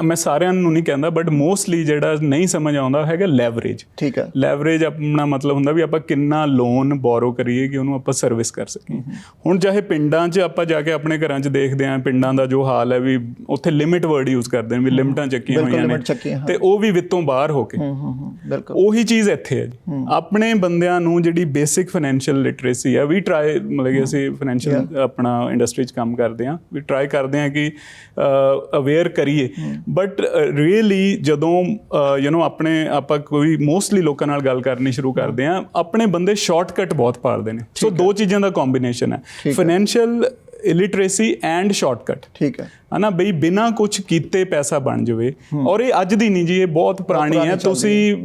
ਮੈਂ ਸਾਰਿਆਂ ਨੂੰ ਨਹੀਂ ਕਹਿੰਦਾ ਬਟ ਮੋਸਟਲੀ ਜਿਹੜਾ ਨਹੀਂ ਸਮਝ ਆਉਂਦਾ ਹੈਗਾ ਲੈਵਰੇਜ। ਠੀਕ ਹੈ, ਲੈਵਰੇਜ ਆਪਣਾ ਮਤਲਬ ਹੁੰਦਾ ਵੀ ਆਪਾਂ ਕਿੰਨਾ ਲੋਨ ਬੋਰੋ ਕਰੀਏ ਕਿ ਉਹਨੂੰ ਆਪਾਂ ਸਰਵਿਸ ਕਰ ਸਕੀਏ। ਹੁਣ ਚਾਹੇ ਪਿੰਡਾਂ 'ਚ ਆਪਾਂ ਜਾ ਕੇ ਆਪਣੇ ਘਰਾਂ 'ਚ ਦੇਖਦੇ ਹਾਂ, ਪਿੰਡਾਂ ਦਾ ਜੋ ਹਾਲ ਹੈ ਵੀ ਉੱਥੇ ਲਿਮਿਟ ਵਰਡ ਯੂਜ਼ ਕਰਦੇ ਨੇ ਵੀ ਲਿਮਟਾਂ ਚੱਕੀਆਂ ਹੋਈਆਂ ਨੇ ਤੇ ਉਹ ਵੀ ਵਿੱਤੋਂ ਬਾਹਰ ਹੋ ਕੇ। ਉਹੀ ਚੀਜ਼ ਇੱਥੇ ਹੈ ਜੀ। ਆਪਣੇ ਬੰਦਿਆਂ ਨੂੰ ਜਿਹੜੀ ਬੇਸਿਕ ਫਾਈਨੈਂਸ਼ੀਅਲ ਲਿਟਰੇਸੀ ਹੈ ਵੀ ਟਰਾਈ, ਮਤਲਬ ਕਿ ਅਸੀਂ ਫਾਈਨੈਂਸ਼ੀਅਲ ਆਪਣਾ ਇੰਡਸਟਰੀ 'ਚ ਕੰਮ ਕਰਦੇ ਹਾਂ, ਵੀ ਟਰਾਈ ਕਰਦੇ ਹਾਂ ਕਿ ਅਵੇਅਰ ਕਰੀਏ। ਬਟ ਰੀਅਲੀ ਜਦੋਂ ਆਪਣੇ ਆਪਾਂ ਕੋਈ ਮੋਸਟਲੀ ਲੋਕਾਂ ਨਾਲ ਗੱਲ ਕਰਨੀ ਸ਼ੁਰੂ ਕਰਦੇ ਹਾਂ, ਆਪਣੇ ਬੰਦੇ ਸ਼ਾਰਟਕਟ ਬਹੁਤ ਭਾਲਦੇ ਨੇ। ਸੋ ਦੋ ਚੀਜ਼ਾਂ ਦਾ ਕੰਬੀਨੇਸ਼ਨ ਹੈ, ਫਾਈਨੈਂਸ਼ੀਅਲ ਇਲਿਟਰੇਸੀ ਐਂਡ ਸ਼ਾਰਟਕਟ। ਠੀਕ ਹੈ ਨਾ ਬਈ ਬਿਨਾਂ ਕੁਝ ਕੀਤੇ ਪੈਸਾ ਬਣ ਜਾਵੇ। ਔਰ ਇਹ ਅੱਜ ਦੀ ਨਹੀਂ ਜੀ, ਇਹ ਬਹੁਤ ਪੁਰਾਣੀ ਹੈ। ਤੁਸੀਂ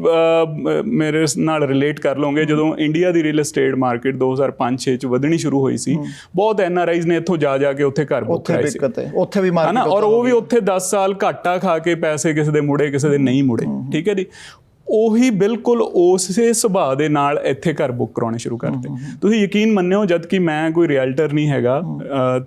ਮੇਰੇ ਨਾਲ ਰਿਲੇਟ ਕਰ ਲਓਗੇ, ਜਦੋਂ ਇੰਡੀਆ ਦੀ ਰੀਅਲ ਏਸਟੇਟ ਮਾਰਕੀਟ 2005-6 ਚ ਵਧਣੀ ਸ਼ੁਰੂ ਹੋਈ ਸੀ, ਬਹੁਤ NRIs ਨੇ ਇੱਥੋਂ ਜਾ ਕੇ ਉੱਥੇ ਘਰ ਬੁੱਕ ਕਰਾਏ ਸੀ, ਉੱਥੇ ਵੀ ਮਾਰਕੀਟ, ਔਰ ਉਹ ਵੀ ਉੱਥੇ 10 ਸਾਲ ਘਾਟਾ ਖਾ ਕੇ ਪੈਸੇ ਕਿਸੇ ਦੇ ਮੁੜੇ, ਕਿਸੇ ਦੇ ਨਹੀਂ ਮੁੜੇ। ਠੀਕ ਹੈ ਜੀ। ਉਹੀ ਬਿਲਕੁਲ ਉਸੇ ਸੁਭਾਅ ਦੇ ਨਾਲ ਇੱਥੇ ਘਰ ਬੁੱਕ ਕਰਾਉਣੇ ਸ਼ੁਰੂ ਕਰਤੇ। ਤੁਸੀਂ ਯਕੀਨ ਮੰਨਿਓ, ਜਦ ਕਿ ਮੈਂ ਕੋਈ ਰੀਅਲਟਰ ਨਹੀਂ ਹੈਗਾ,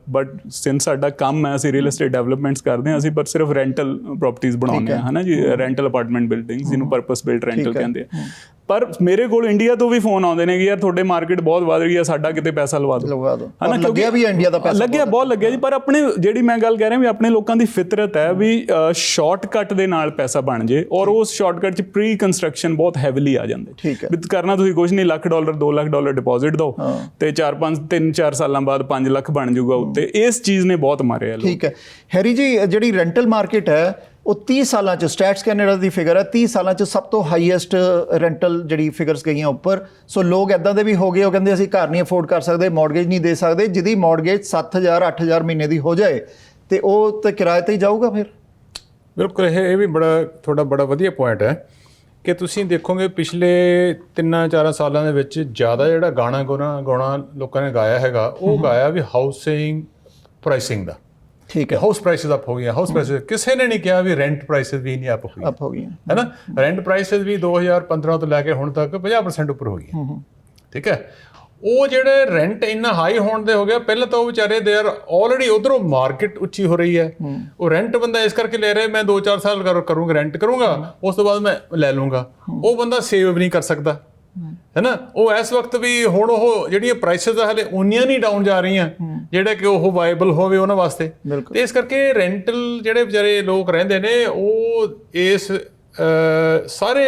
ਬਟ ਸਿੰਸ ਸਾਡਾ ਕੰਮ ਹੈ, ਅਸੀਂ ਰੀਅਲ ਏਸਟੇਟ ਡਿਵੈਲਪਮੈਂਟਸ ਕਰਦੇ ਹਾਂ, ਅਸੀਂ ਪਰ ਸਿਰਫ ਰੈਂਟਲ ਪ੍ਰੋਪਰਟੀਜ਼ ਬਣਾਉਂਦੇ ਹਾਂ, ਹੈ ਨਾ ਜੀ, ਰੈਂਟਲ ਅਪਾਰਟਮੈਂਟ ਬਿਲਡਿੰਗਸ, ਜਿਹਨੂੰ ਪਰਪਸ ਬਿਲਡ ਰੈਂਟਲ ਕਹਿੰਦੇ ਆ। ਪਰ ਮੇਰੇ ਕੋਲ ਇੰਡੀਆ ਤੋਂ ਵੀ ਫੋਨ ਆਉਂਦੇ ਨੇ ਕਿ ਯਾਰ ਤੁਹਾਡੇ ਮਾਰਕੀਟ ਬਹੁਤ ਵੱਧ ਰਹੀ ਹੈ, ਸਾਡਾ ਕਿਤੇ ਪੈਸਾ ਲਵਾ ਦਿਓ, ਹੈ ਨਾ। ਲੱਗਿਆ ਵੀ ਇੰਡੀਆ ਦਾ ਪੈਸਾ ਲੱਗਿਆ, ਬਹੁਤ ਲੱਗਿਆ ਜੀ। ਪਰ ਆਪਣੇ ਜਿਹੜੀ ਮੈਂ ਗੱਲ ਕਹਿ ਰਿਹਾ ਵੀ ਆਪਣੇ ਲੋਕਾਂ ਦੀ ਫਿਤਰਤ ਹੈ ਵੀ ਸ਼ਾਰਟਕਟ ਦੇ ਨਾਲ ਪੈਸਾ ਬਣ ਜੇ, ਔਰ ਉਸ ਸ਼ਾਰਟਕਟ 'ਚ ਪ੍ਰੀ ਕੰਸਟਰਕਸ਼ਨ ਬਹੁਤ ਹੈਵੀਲੀ ਆ ਜਾਂਦੇ। ਠੀਕ ਹੈ, ਵੀ ਕਰਨਾ ਤੁਸੀਂ ਕੁਝ ਨਹੀਂ, $1,00,000 $2,00,000 ਡਿਪੋਜ਼ਿਟ ਦਿਓ ਤੇ 3-4 ਸਾਲਾਂ ਬਾਅਦ 5 ਲੱਖ ਬਣ ਜਾਊਗਾ ਉੱਤੇ। ਇਸ ਚੀਜ਼ ਨੇ ਬਹੁਤ ਮਾਰਿਆ ਲੋਕ। ਠੀਕ ਹੈ ਹੈਰੀ ਜੀ, ਜਿਹੜੀ ਰੈਂਟਲ ਮਾਰਕੀਟ ਹੈ ਉਹ 30 ਸਾਲਾਂ 'ਚ, ਸਟੈਟਸ ਕੈਨੇਡਾ ਦੀ ਫਿਗਰ ਹੈ, 30 ਸਾਲਾਂ 'ਚ ਸਭ ਤੋਂ ਹਾਈਐਸਟ ਰੈਂਟਲ ਜਿਹੜੀ ਫਿਗਰਸ ਗਈਆਂ ਉੱਪਰ। ਸੋ ਲੋਕ ਇੱਦਾਂ ਦੇ ਵੀ ਹੋ ਗਏ, ਉਹ ਕਹਿੰਦੇ ਅਸੀਂ ਘਰ ਨਹੀਂ ਅਫੋਰਡ ਕਰ ਸਕਦੇ, ਮੌਰਗੇਜ ਨਹੀਂ ਦੇ ਸਕਦੇ। ਜਿਹਦੀ ਮੌਰਗੇਜ 7,000 8,000 ਮਹੀਨੇ ਦੀ ਹੋ ਜਾਏ ਤੇ ਉਹ ਤਾਂ ਕਿਰਾਏ ਤੇ ਹੀ ਜਾਊਗਾ ਫਿਰ। ਬਿਲਕੁਲ, ਇਹ ਵੀ ਤੁਹਾਡਾ ਬੜਾ ਵਧੀਆ ਪੁਆਇੰਟ ਹੈ ਕਿ ਤੁਸੀਂ ਦੇਖੋਗੇ ਪਿਛਲੇ 3-4 ਸਾਲਾਂ ਦੇ ਵਿੱਚ ਜ਼ਿਆਦਾ ਜਿਹੜਾ ਗਾਣਾ ਲੋਕਾਂ ਨੇ ਗਾਇਆ ਹੈਗਾ, ਉਹ ਗਾਇਆ ਵੀ ਹਾਊਸਿੰਗ ਪ੍ਰਾਈਸਿੰਗ ਦਾ। ਠੀਕ ਹੈ, ਹਾਊਸ ਪ੍ਰਾਈਸਿਸ ਅਪ ਹੋ ਗਈਆਂ, ਹਾਊਸ ਪ੍ਰਾਈਸਿਸ। ਕਿਸੇ ਨੇ ਨਹੀਂ ਕਿਹਾ ਵੀ ਰੈਂਟ ਪ੍ਰਾਈਸਿਸ ਵੀ ਨਹੀਂ ਅਪ ਹੋ ਗਈਆਂ, ਹੈ ਨਾ। ਰੈਂਟ ਪ੍ਰਾਈਸਿਸ ਵੀ 2015 ਤੋਂ ਲੈ ਕੇ ਹੁਣ ਤੱਕ 50% ਉੱਪਰ ਹੋ ਗਈਆਂ। ਠੀਕ ਹੈ, ਉਹ ਜਿਹੜੇ ਰੈਂਟ ਇੰਨਾ ਹਾਈ ਹੋਣ ਦੇ ਹੋ ਗਿਆ, ਪਹਿਲਾਂ ਤਾਂ ਉਹ ਵਿਚਾਰੇ ਦੇ ਆਰ ਆਲਰੇਡੀ ਉਧਰੋਂ ਮਾਰਕੀਟ ਉੱਚੀ ਹੋ ਰਹੀ ਹੈ, ਉਹ ਰੈਂਟ ਬੰਦਾ ਇਸ ਕਰਕੇ ਲੈ ਰਿਹਾ ਮੈਂ 2-4 ਸਾਲ ਕਰੂੰਗਾ, ਰੈਂਟ ਕਰੂੰਗਾ, ਉਸ ਤੋਂ ਬਾਅਦ ਮੈਂ ਲੈ ਲੂੰਗਾ। ਉਹ ਬੰਦਾ ਸੇਵ ਵੀ ਨਹੀਂ ਕਰ ਸਕਦਾ, ਹੈ ਨਾ। ਉਹ ਇਸ ਵਕਤ ਵੀ ਹੁਣ ਉਹ ਜਿਹੜੀਆਂ ਪ੍ਰਾਈਸਿਸ ਆ ਹਲੇ ਉਨੀਆਂ ਨਹੀਂ ਡਾਊਨ ਜਾ ਰਹੀਆਂ ਜਿਹੜਾ ਕਿ ਉਹ ਵਾਇਬਲ ਹੋਵੇ ਉਹਨਾਂ ਵਾਸਤੇ। ਤੇ ਇਸ ਕਰਕੇ ਰੈਂਟਲ ਜਿਹੜੇ ਵਿਚਾਰੇ ਲੋਕ ਰਹਿੰਦੇ ਨੇ, ਉਹ ਇਸ ਸਾਰੇ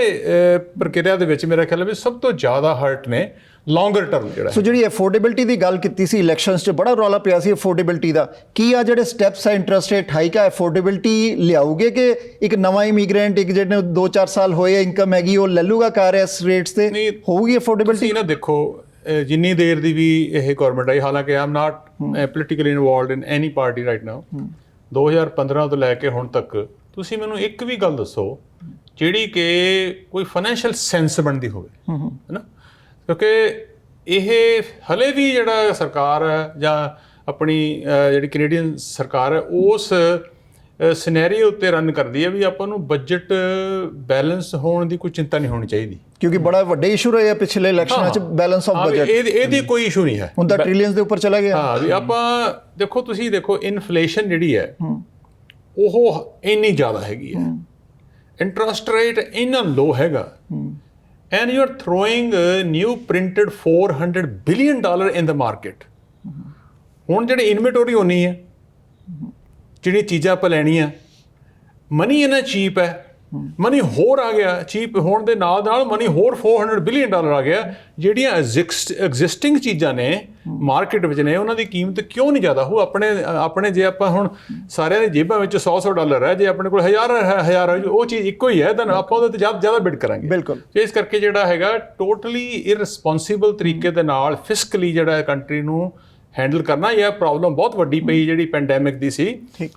ਪ੍ਰਕਿਰਿਆ ਦੇ ਵਿੱਚ ਮੇਰਾ ਖਿਆਲ ਹੈ ਵੀ ਸਭ ਤੋਂ ਜ਼ਿਆਦਾ ਹਰਟ ਨੇ ਲੌਂਗਰ ਟਰਮ ਜਿਹੜਾ। ਸੋ ਜਿਹੜੀ ਅਫੋਰਡੇਬਿਲਟੀ ਦੀ ਗੱਲ ਕੀਤੀ ਸੀ, ਇਲੈਕਸ਼ਨਸ 'ਚ ਬੜਾ ਰੌਲਾ ਪਿਆ ਸੀ ਅਫੋਰਡੇਬਿਲਟੀ ਦਾ। ਕੀ ਆ ਜਿਹੜੇ ਸਟੈਪਸ ਹੈ ਇੰਟਰਸਟ ਰੇਟ ਹਾਈਕ ਆ, ਅਫੋਰਡੇਬਿਲਟੀ ਲਿਆਉਗੇ ਕਿ ਇੱਕ ਨਵਾਂ ਇਮੀਗ੍ਰੈਂਟ, ਇੱਕ ਜਿਹੜੇ 2-4 ਸਾਲ ਹੋਏ ਇਨਕਮ ਹੈਗੀ, ਉਹ ਲੈ ਲੂਗਾ ਕਾਰ ਇਸ ਰੇਟਸ ਤੇ? ਹੋਊਗੀ ਅਫੋਰਡੇਬਿਲਟੀ? ਨਾ ਦੇਖੋ, ਜਿੰਨੀ ਦੇਰ ਦੀ ਵੀ ਇਹ ਗਵਰਨਮੈਂਟ ਆਈ, ਹਾਲਾਂਕਿ I am not politically involved in any party right now, 2015 ਤੋਂ ਲੈ ਕੇ ਹੁਣ ਤੱਕ ਤੁਸੀਂ ਮੈਨੂੰ ਇੱਕ ਵੀ ਗੱਲ ਦੱਸੋ ਜਿਹੜੀ ਕਿ ਕੋਈ ਫਾਈਨੈਂਸ਼ੀਅਲ ਸੈਂਸ ਬਣਦੀ ਹੋਵੇ, ਹੈ ਨਾ। ਕਿਉਂਕਿ ਇਹ ਹਲੇ ਵੀ ਜਿਹੜਾ ਸਰਕਾਰ ਹੈ ਜਾਂ ਆਪਣੀ ਜਿਹੜੀ ਕੈਨੇਡੀਅਨ ਸਰਕਾਰ ਹੈ ਉਸ ਸਿਨੈਰੀਓ ਉੱਤੇ ਰਨ ਕਰਦੀ ਹੈ ਵੀ ਆਪਾਂ ਨੂੰ ਬਜਟ ਬੈਲੈਂਸ ਹੋਣ ਦੀ ਕੋਈ ਚਿੰਤਾ ਨਹੀਂ ਹੋਣੀ ਚਾਹੀਦੀ, ਕਿਉਂਕਿ ਬੜਾ ਵੱਡੇ ਇਸ਼ੂ ਰਹੇ ਆ ਪਿਛਲੇ ਇਲੈਕਸ਼ਨਾਂ 'ਚ ਬੈਲੈਂਸ ਆਫ ਬਜਟ। ਇਹਦੀ ਕੋਈ ਇਸ਼ੂ ਨਹੀਂ ਹੈ, ਹੁਣ ਤਾਂ ਟ੍ਰਿਲੀਅਨਸ ਦੇ ਉੱਪਰ ਚਲਾ ਗਿਆ। ਹਾਂ ਵੀ ਆਪਾਂ ਦੇਖੋ, ਤੁਸੀਂ ਦੇਖੋ ਇਨਫਲੇਸ਼ਨ ਜਿਹੜੀ ਹੈ ਉਹ ਇੰਨੀ ਜ਼ਿਆਦਾ ਹੈਗੀ ਹੈ, ਇੰਟਰਸਟ ਰੇਟ ਇੰਨਾ ਲੋ ਹੈਗਾ, and you are throwing new printed $400 billion in the market. ਹੁਣ ਜਿਹੜੀ ਇਨਵੈਂਟਰੀ ਹੋਣੀ ਹੈ, ਜਿਹੜੀ ਚੀਜ਼ਾਂ ਆਪਾਂ ਲੈਣੀਆਂ, ਮਨੀ ਇੰਨਾ ਚੀਪ ਹੈ, ਮਨੀ ਹੋਰ ਆ ਗਿਆ, ਚੀਪ ਹੋਣ ਦੇ ਨਾਲ ਨਾਲ ਮਨੀ ਹੋਰ $400 ਬਿਲੀਅਨ ਆ ਗਿਆ। ਜਿਹੜੀਆਂ ਐਗਜ਼ਿਸਟਿੰਗ ਚੀਜ਼ਾਂ ਨੇ ਮਾਰਕੀਟ ਵਿੱਚ ਨੇ, ਉਹਨਾਂ ਦੀ ਕੀਮਤ ਕਿਉਂ ਨਹੀਂ ਜ਼ਿਆਦਾ ਹੋ? ਆਪਣੇ ਜੇ ਆਪਾਂ ਹੁਣ ਸਾਰਿਆਂ ਦੀ ਜੇਬਾਂ ਵਿੱਚ $100 ਹੈ, ਜੇ ਆਪਣੇ ਕੋਲ ਹਜ਼ਾਰ ਉਹ ਚੀਜ਼ ਇੱਕੋ ਹੀ ਹੈ, ਤਾਂ ਆਪਾਂ ਉਹਦੇ ਤੇ ਜ਼ਿਆਦਾ ਬਿਡ ਕਰਾਂਗੇ। ਬਿਲਕੁਲ। ਇਸ ਕਰਕੇ ਜਿਹੜਾ ਹੈਗਾ ਟੋਟਲੀ ਇਰਰਿਸਪੌਂਸਿਬਲ ਤਰੀਕੇ ਦੇ ਨਾਲ ਫਿਸਕਲੀ ਜਿਹੜਾ ਕੰਟਰੀ ਨੂੰ ਹੈਂਡਲ ਕਰਨਾ, ਇਹ ਪ੍ਰੋਬਲਮ ਬਹੁਤ ਵੱਡੀ ਪਈ ਜਿਹੜੀ ਪੈਂਡੈਮਿਕ ਦੀ ਸੀ,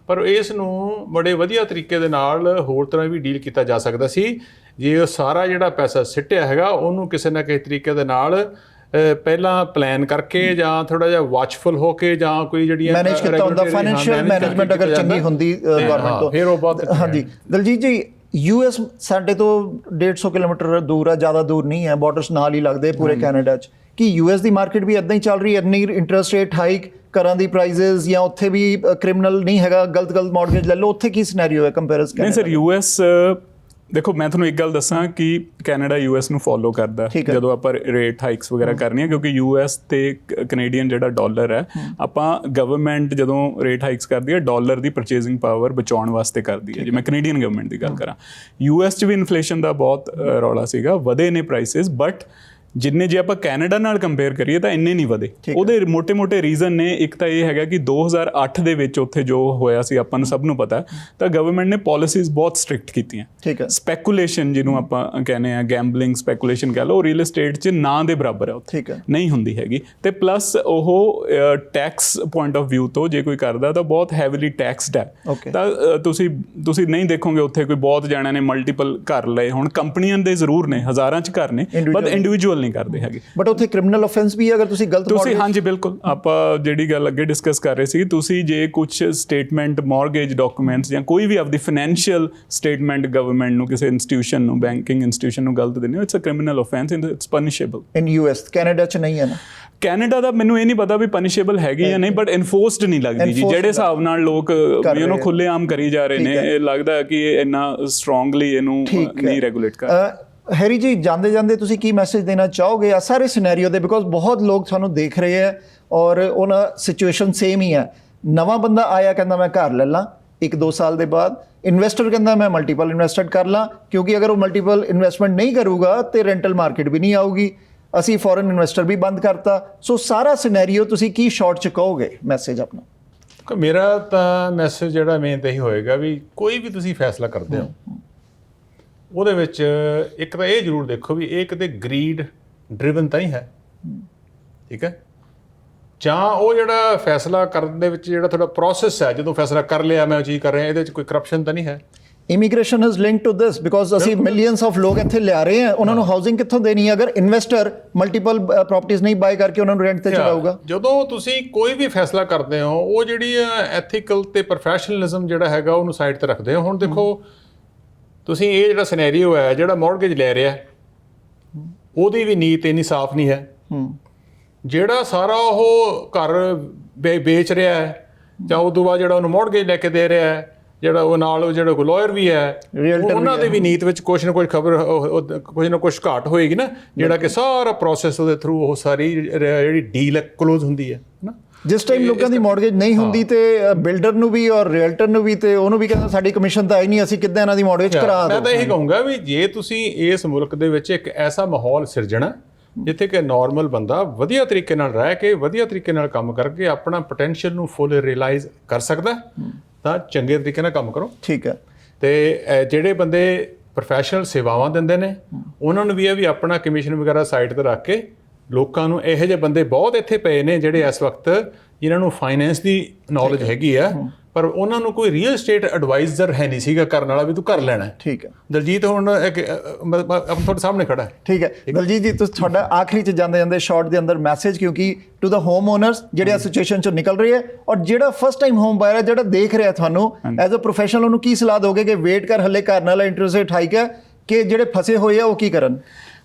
ਪਰ ਇਸ ਨੂੰ ਬੜੇ ਵਧੀਆ ਤਰੀਕੇ ਦੇ ਨਾਲ ਹੋਰ ਤਰ੍ਹਾਂ ਵੀ ਡੀਲ ਕੀਤਾ ਜਾ ਸਕਦਾ ਸੀ ਜੇ ਉਹ ਸਾਰਾ ਜਿਹੜਾ ਪੈਸਾ ਸਿੱਟਿਆ ਹੈਗਾ ਉਹਨੂੰ ਕਿਸੇ ਨਾ ਕਿਸੇ ਤਰੀਕੇ ਦੇ ਨਾਲ ਪਹਿਲਾਂ ਪਲਾਨ ਕਰਕੇ ਜਾਂ ਥੋੜਾ ਜਿਹਾ ਵਾਚਫੁਲ ਹੋ ਕੇ ਜਾਂ ਕੋਈ ਜਿਹੜੀਆਂ ਮੈਨੇਜ ਕੀਤਾ ਹੁੰਦਾ, ਫਾਈਨੈਂਸ਼ੀਅਲ ਮੈਨੇਜਮੈਂਟ ਅਗਰ ਚੰਗੀ ਹੁੰਦੀ ਗਵਰਨਮੈਂਟ ਤੋਂ, ਫਿਰ ਉਹ ਬਹੁਤ। ਹਾਂਜੀ ਦਲਜੀਤ ਜੀ, US ਸਾਡੇ ਤੋਂ 150 ਕਿਲੋਮੀਟਰ ਦੂਰ ਆ, ਜ਼ਿਆਦਾ ਦੂਰ ਨਹੀਂ ਹੈ, ਬਾਰਡਰਸ ਨਾਲ ਹੀ ਲੱਗਦੇ ਪੂਰੇ ਕੈਨੇਡਾ 'ਚ। ਕੀ US ਦੀ ਮਾਰਕੀਟ ਵੀ ਇਦਾਂ ਹੀ ਚੱਲ ਰਹੀ ਹੈ, ਇੰਨੀ ਇੰਟਰਸਟ ਰੇਟ ਹਾਈਕ, ਘਰਾਂ ਦੀ ਪ੍ਰਾਈਸਿਸ, ਜਾਂ ਉੱਥੇ ਵੀ ਕ੍ਰਿਮੀਨਲ ਨਹੀਂ ਹੈਗਾ, ਗਲਤ ਮਾਰਗੇਜ ਲੈ ਲਓ, ਉੱਥੇ ਕੀ ਸਿਨੈਰੀਓ ਹੈ ਕੰਪੇਅਰਸ? ਨਹੀਂ ਸਰ, US ਦੇਖੋ ਮੈਂ ਤੁਹਾਨੂੰ ਇੱਕ ਗੱਲ ਦੱਸਾਂ ਕਿ ਕੈਨੇਡਾ US ਨੂੰ ਫੋਲੋ ਕਰਦਾ ਜਦੋਂ ਆਪਾਂ ਰੇਟ ਹਾਈਕਸ ਵਗੈਰਾ ਕਰਨੀਆਂ, ਕਿਉਂਕਿ US ਤੇ ਕੈਨੇਡੀਅਨ ਜਿਹੜਾ ਡਾਲਰ ਹੈ, ਆਪਾਂ ਗਵਰਨਮੈਂਟ ਜਦੋਂ ਰੇਟ ਹਾਈਕਸ ਕਰਦੀ ਹੈ ਡਾਲਰ ਦੀ ਪਰਚੇਜ਼ਿੰਗ ਪਾਵਰ ਬਚਾਉਣ ਵਾਸਤੇ ਕਰਦੀ ਹੈ। ਜੇ ਮੈਂ ਕੈਨੇਡੀਅਨ ਗਵਰਨਮੈਂਟ ਦੀ ਗੱਲ ਕਰਾਂ, US 'ਚ ਵੀ ਇਨਫਲੇਸ਼ਨ ਦਾ ਬਹੁਤ ਰੌਲਾ ਸੀਗਾ, ਵਧੇ ਨੇ ਪ੍ਰਾਈਸਿਸ, ਬਟ ਜਿੰਨੇ ਜੇ ਆਪਾਂ ਕੈਨੇਡਾ ਨਾਲ ਕੰਪੇਅਰ ਕਰੀਏ ਤਾਂ ਇੰਨੇ ਨਹੀਂ ਵਧੇ। ਉਹਦੇ ਮੋٹے-ਮੋٹے ਰੀਜ਼ਨ ਨੇ। ਇੱਕ ਤਾਂ ਇਹ ਹੈਗਾ ਕਿ 2008 ਦੇ ਵਿੱਚ ਉੱਥੇ ਜੋ ਹੋਇਆ ਸੀ ਆਪਾਂ ਨੂੰ ਸਭ ਨੂੰ ਪਤਾ, ਤਾਂ ਗਵਰਨਮੈਂਟ ਨੇ ਪਾਲਿਸੀਜ਼ ਬਹੁਤ ਸਟ੍ਰਿਕਟ ਕੀਤੀਆਂ। ਸਪੈਕੂਲੇਸ਼ਨ ਜਿਹਨੂੰ ਆਪਾਂ ਕਹਿੰਦੇ ਆ, ਗੈਂਬਲਿੰਗ ਸਪੈਕੂਲੇਸ਼ਨ ਕਹਿ ਲਓ, ਰੀਅਲ ਏਸਟੇਟ 'ਚ ਨਾ ਦੇ ਬਰਾਬਰ ਹੈ ਉੱਥੇ, ਨਹੀਂ ਹੁੰਦੀ ਹੈਗੀ। ਤੇ ਪਲੱਸ ਉਹ ਟੈਕਸ ਪੁਆਇੰਟ ਆਫ ਵਿਊ ਤੋਂ ਜੇ ਕੋਈ ਕਰਦਾ ਤਾਂ ਬਹੁਤ ਹੈਵੀਲੀ ਟੈਕਸਡ ਹੈ। ਤਾਂ ਤੁਸੀਂ ਨਹੀਂ ਦੇਖੋਗੇ ਉੱਥੇ ਕੋਈ ਬਹੁਤ ਜਾਣਿਆਂ ਨੇ ਮਲਟੀਪਲ ਘਰ ਲਏ। ਹੁਣ ਕੰਪਨੀਆਂ ਦੇ ਜ਼ਰੂਰ ਨੇ, ਹਜ਼ਾਰਾਂ 'ਚ ਘਰ ਨੇ, ਬਟ ਇੰਡੀਵਿਜੂਅਲ ਨਹੀਂ ਕਰਦੇ ਹੈਗੇ। ਬਟ ਉੱਥੇ ਕ੍ਰਿਮੀਨਲ ਆਫੈਂਸ ਵੀ ਅਗਰ ਤੁਸੀਂ ਗਲਤ ਤੁਸੀਂ, ਹਾਂਜੀ ਬਿਲਕੁਲ, ਆਪਾਂ ਜਿਹੜੀ ਗੱਲ ਅੱਗੇ ਡਿਸਕਸ ਕਰ ਰਹੇ ਸੀ, ਤੁਸੀਂ ਜੇ ਕੁਝ ਸਟੇਟਮੈਂਟ, ਮਾਰਗੇਜ ਡਾਕੂਮੈਂਟਸ ਜਾਂ ਕੋਈ ਵੀ ਆਪਦੀ ਫਾਈਨੈਂਸ਼ੀਅਲ ਸਟੇਟਮੈਂਟ ਗਵਰਨਮੈਂਟ ਨੂੰ, ਕਿਸੇ ਇੰਸਟੀਟਿਊਸ਼ਨ ਨੂੰ, ਬੈਂਕਿੰਗ ਇੰਸਟੀਟਿਊਸ਼ਨ ਨੂੰ ਗਲਤ ਦਿੰਦੇ ਹੋ, it's a criminal offence, it's punishable. In US, Canada 'ਚ ਨਹੀਂ ਹੈ ਨਾ? ਕੈਨੇਡਾ ਦਾ ਮੈਨੂੰ ਇਹ ਨਹੀਂ ਪਤਾ ਵੀ ਪਨਿਸ਼ੇਬਲ ਹੈਗੀ ਜਾਂ ਨਹੀਂ, ਬਟ ਇਨਫੋਰਸਡ ਨਹੀਂ ਲੱਗਦੀ ਜੀ। ਜਿਹੜੇ ਹਿਸਾਬ ਨਾਲ ਲੋਕ ਇਹਨੂੰ ਖੁੱਲ੍ਹੇਆਮ ਕਰੀ ਜਾ ਰਹੇ ਨੇ, ਇਹ ਲੱਗਦਾ ਕਿ ਇਹ ਇੰਨਾ ਸਟਰੋਂਗਲੀ ਇਹਨੂੰ ਨਹੀਂ ਰੈਗੂਲੇਟ ਕਰ। ਹੈਰੀ ਜੀ, ਜਾਂਦੇ ਜਾਂਦੇ ਤੁਸੀਂ ਕੀ ਮੈਸੇਜ ਦੇਣਾ ਚਾਹੋਗੇ ਆ ਸਾਰੇ ਸਿਨੈਰੀਓ ਦੇ? ਬਿਕੋਜ਼ ਬਹੁਤ ਲੋਕ ਸਾਨੂੰ ਦੇਖ ਰਹੇ ਹੈ ਔਰ ਉਹਨਾਂ ਸਿਚੁਏਸ਼ਨ ਸੇਮ ਹੀ ਹੈ। ਨਵਾਂ ਬੰਦਾ ਆਇਆ, ਕਹਿੰਦਾ ਮੈਂ ਘਰ ਲੈ ਲਾਂ 1-2 ਸਾਲ ਦੇ ਬਾਅਦ, ਇਨਵੈਸਟਰ ਕਹਿੰਦਾ ਮੈਂ ਮਲਟੀਪਲ ਇਨਵੈਸਟਮੈਂਟ ਕਰ ਲਾਂ, ਕਿਉਂਕਿ ਅਗਰ ਉਹ ਮਲਟੀਪਲ ਇਨਵੈਸਟਮੈਂਟ ਨਹੀਂ ਕਰੂਗਾ ਤੇ ਰੈਂਟਲ ਮਾਰਕੀਟ ਵੀ ਨਹੀਂ ਆਊਗੀ, ਅਸੀਂ ਫੋਰਨ ਇਨਵੈਸਟਰ ਵੀ ਬੰਦ ਕਰਤਾ। ਸੋ ਸਾਰਾ ਸਿਨੈਰੀਓ ਤੁਸੀਂ ਕੀ ਸ਼ਾਰਟ 'ਚ ਕਹੋਗੇ ਮੈਸੇਜ ਆਪਣਾ? ਮੇਰਾ ਤਾਂ ਮੈਸੇਜ ਜਿਹੜਾ ਮੇਨ ਤਾਂ ਇਹੀ ਹੋਏਗਾ ਵੀ ਕੋਈ ਵੀ ਤੁਸੀਂ ਫੈਸਲਾ ਕਰਦੇ ਹੋ ਉਹਦੇ ਵਿੱਚ ਇੱਕ ਤਾਂ ਇਹ ਜ਼ਰੂਰ ਦੇਖੋ ਵੀ ਇਹ ਕਿਤੇ ਗਰੀਡ ਡਰਿਵਨ ਤਾਂ ਹੀ ਹੈ, ਠੀਕ ਹੈ, ਜਾਂ ਉਹ ਜਿਹੜਾ ਫੈਸਲਾ ਕਰਨ ਦੇ ਵਿੱਚ ਜਿਹੜਾ ਤੁਹਾਡਾ ਪ੍ਰੋਸੈਸ ਹੈ, ਜਦੋਂ ਫੈਸਲਾ ਕਰ ਲਿਆ ਮੈਂ ਉਹ ਚੀਜ਼ ਕਰ ਰਿਹਾ, ਇਹਦੇ ਵਿੱਚ ਕੋਈ ਕਰਪਸ਼ਨ ਤਾਂ ਨਹੀਂ ਹੈ। Immigration is linked to this, because ਅਸੀਂ ਮਿਲੀਅਨਸ ਆਫ ਲੋਕ ਇੱਥੇ ਲਿਆ ਰਹੇ ਹਾਂ, ਉਹਨਾਂ ਨੂੰ ਹਾਊਸਿੰਗ ਕਿੱਥੋਂ ਦੇਣੀ ਹੈ ਅਗਰ ਇਨਵੈਸਟਰ ਮਲਟੀਪਲ ਪ੍ਰਾਪਰਟੀਜ਼ ਨਹੀਂ ਬਾਏ ਕਰਕੇ ਉਹਨਾਂ ਨੂੰ ਰੈਂਟ ਤੇ ਚੜਾਊਗਾ? ਜਦੋਂ ਤੁਸੀਂ ਕੋਈ ਵੀ ਫੈਸਲਾ ਕਰਦੇ ਹੋ, ਉਹ ਜਿਹੜੀ ਐਥੀਕਲ ਤੇ ਪ੍ਰੋਫੈਸ਼ਨਲਿਜ਼ਮ ਜਿਹੜਾ ਹੈਗਾ ਉਹਨੂੰ ਸਾਈਡ ਤੇ ਰੱਖਦੇ ਹੋ। ਹੁਣ ਦੇਖੋ ਤੁਸੀਂ ਇਹ ਜਿਹੜਾ ਸਿਨੈਰੀਓ ਹੈ, ਜਿਹੜਾ ਮੌਰਗੇਜ ਲੈ ਰਿਹਾ ਉਹਦੀ ਵੀ ਨੀਤ ਇੰਨੀ ਸਾਫ਼ ਨਹੀਂ ਹੈ। ਜਿਹੜਾ ਸਾਰਾ ਉਹ ਘਰ ਵੇਚ ਰਿਹਾ ਹੈ ਜਾਂ ਉਸ ਤੋਂ ਬਾਅਦ ਜਿਹੜਾ ਉਹਨੂੰ ਮੌਰਗੇਜ ਲੈ ਕੇ ਦੇ ਰਿਹਾ ਹੈ, ਜਿਹੜਾ ਉਹ ਨਾਲ ਜਿਹੜਾ ਕੋਈ ਲਾਇਰ ਵੀ ਹੈ, ਉਹਨਾਂ ਦੇ ਵੀ ਨੀਤ ਵਿੱਚ ਕੁਛ ਨਾ ਕੁਛ ਖਬਰ, ਕੁਛ ਨਾ ਕੁਛ ਘਾਟ ਹੋਏਗੀ ਨਾ, ਜਿਹੜਾ ਕਿ ਸਾਰਾ ਪ੍ਰੋਸੈਸ ਉਹਦੇ ਥਰੂ ਉਹ ਸਾਰੀ ਜਿਹੜੀ ਡੀਲ ਕਲੋਜ਼ ਹੁੰਦੀ ਹੈ ਨਾ। ਜਿਸ ਟਾਈਮ ਲੋਕਾਂ ਦੀ ਮੌਰਗੇਜ ਨਹੀਂ ਹੁੰਦੀ ਤੇ ਬਿਲਡਰ ਨੂੰ ਵੀ ਔਰ ਰੀਅਲਟਰ ਨੂੰ ਵੀ, ਤੇ ਉਹਨੂੰ ਵੀ ਕਹਿੰਦਾ ਸਾਡੀ ਕਮਿਸ਼ਨ ਤਾਂ ਆਈ ਨਹੀਂ, ਅਸੀਂ ਕਿੱਦਾਂ ਇਹਨਾਂ ਦੀ ਮੌਰਗੇਜ ਕਰਾ ਦਿਓ। ਮੈਂ ਤਾਂ ਇਹ ਕਹੂੰਗਾ ਵੀ ਜੇ ਤੁਸੀਂ ਇਸ ਮੁਲਕ ਦੇ ਵਿੱਚ ਇੱਕ ਐਸਾ ਮਾਹੌਲ ਸਿਰਜਣਾ ਜਿੱਥੇ ਕਿ ਨਾਰਮਲ ਬੰਦਾ ਵਧੀਆ ਤਰੀਕੇ ਨਾਲ ਰਹਿ ਕੇ, ਵਧੀਆ ਤਰੀਕੇ ਨਾਲ ਕੰਮ ਕਰਕੇ ਆਪਣਾ ਪੋਟੈਂਸ਼ੀਅਲ ਨੂੰ ਫੁੱਲ ਰਿਅਲਾਈਜ਼ ਕਰ ਸਕਦਾ, ਤਾਂ ਚੰਗੇ ਤਰੀਕੇ ਨਾਲ ਕੰਮ ਕਰੋ। ਠੀਕ ਹੈ। ਤੇ ਜਿਹੜੇ ਬੰਦੇ ਪ੍ਰੋਫੈਸ਼ਨਲ ਸੇਵਾਵਾਂ ਦਿੰਦੇ ਨੇ ਉਹਨਾਂ ਨੂੰ ਵੀ ਇਹ ਵੀ ਆਪਣਾ ਕਮਿਸ਼ਨ ਵਗੈਰਾ ਸਾਈਡ ਤੇ ਰੱਖ ਕੇ ਲੋਕਾਂ ਨੂੰ, ਇਹੋ ਜਿਹੇ ਬੰਦੇ ਬਹੁਤ ਇੱਥੇ ਪਏ ਨੇ ਜਿਹੜੇ ਇਸ ਵਕਤ ਜਿਨ੍ਹਾਂ ਨੂੰ ਫਾਈਨੈਂਸ ਦੀ ਨੌਲੇਜ ਹੈਗੀ ਆ, ਪਰ ਉਹਨਾਂ ਨੂੰ ਕੋਈ ਰੀਅਲ ਸਟੇਟ ਐਡਵਾਈਜ਼ਰ ਹੈ ਨਹੀਂ ਸੀਗਾ ਕਰਨ ਵਾਲਾ ਵੀ ਤੂੰ ਘਰ ਲੈਣਾ ਹੈ। ਠੀਕ ਹੈ ਦਲਜੀਤ ਹੁਣ ਤੁਹਾਡੇ ਸਾਹਮਣੇ ਖੜਾ ਹੈ। ਠੀਕ ਹੈ ਦਲਜੀਤ ਜੀ, ਤੁਸੀਂ ਤੁਹਾਡਾ ਆਖਰੀ ਚ ਜਾਂਦੇ ਜਾਂਦੇ ਸ਼ਾਰਟ ਦੇ ਅੰਦਰ ਮੈਸੇਜ, ਕਿਉਂਕਿ ਟੂ ਦਾ ਹੋਮ ਓਨਰਸ ਜਿਹੜੇ ਸਿਚੁਏਸ਼ਨ ਚੋਂ ਨਿਕਲ ਰਹੇ ਹੈ, ਔਰ ਜਿਹੜਾ ਫਸਟ ਟਾਈਮ ਹੋਮ ਬਾਇਰ ਹੈ ਜਿਹੜਾ ਦੇਖ ਰਿਹਾ ਤੁਹਾਨੂੰ ਐਜ਼ ਅ ਪ੍ਰੋਫੈਸ਼ਨਲ, ਉਹਨੂੰ ਕੀ ਸਲਾਹ ਦੋਗੇ ਕਿ ਵੇਟ ਕਰ, ਹੱਲੇ ਘਰ ਨਾਲ ਇੰਟਰਸਟ ਰੇਟ ਹਾਈਕ ਹੈ, ਕਿ ਜਿਹੜੇ ਫਸੇ ਹੋਏ ਆ ਉਹ ਕੀ ਕਰਨ?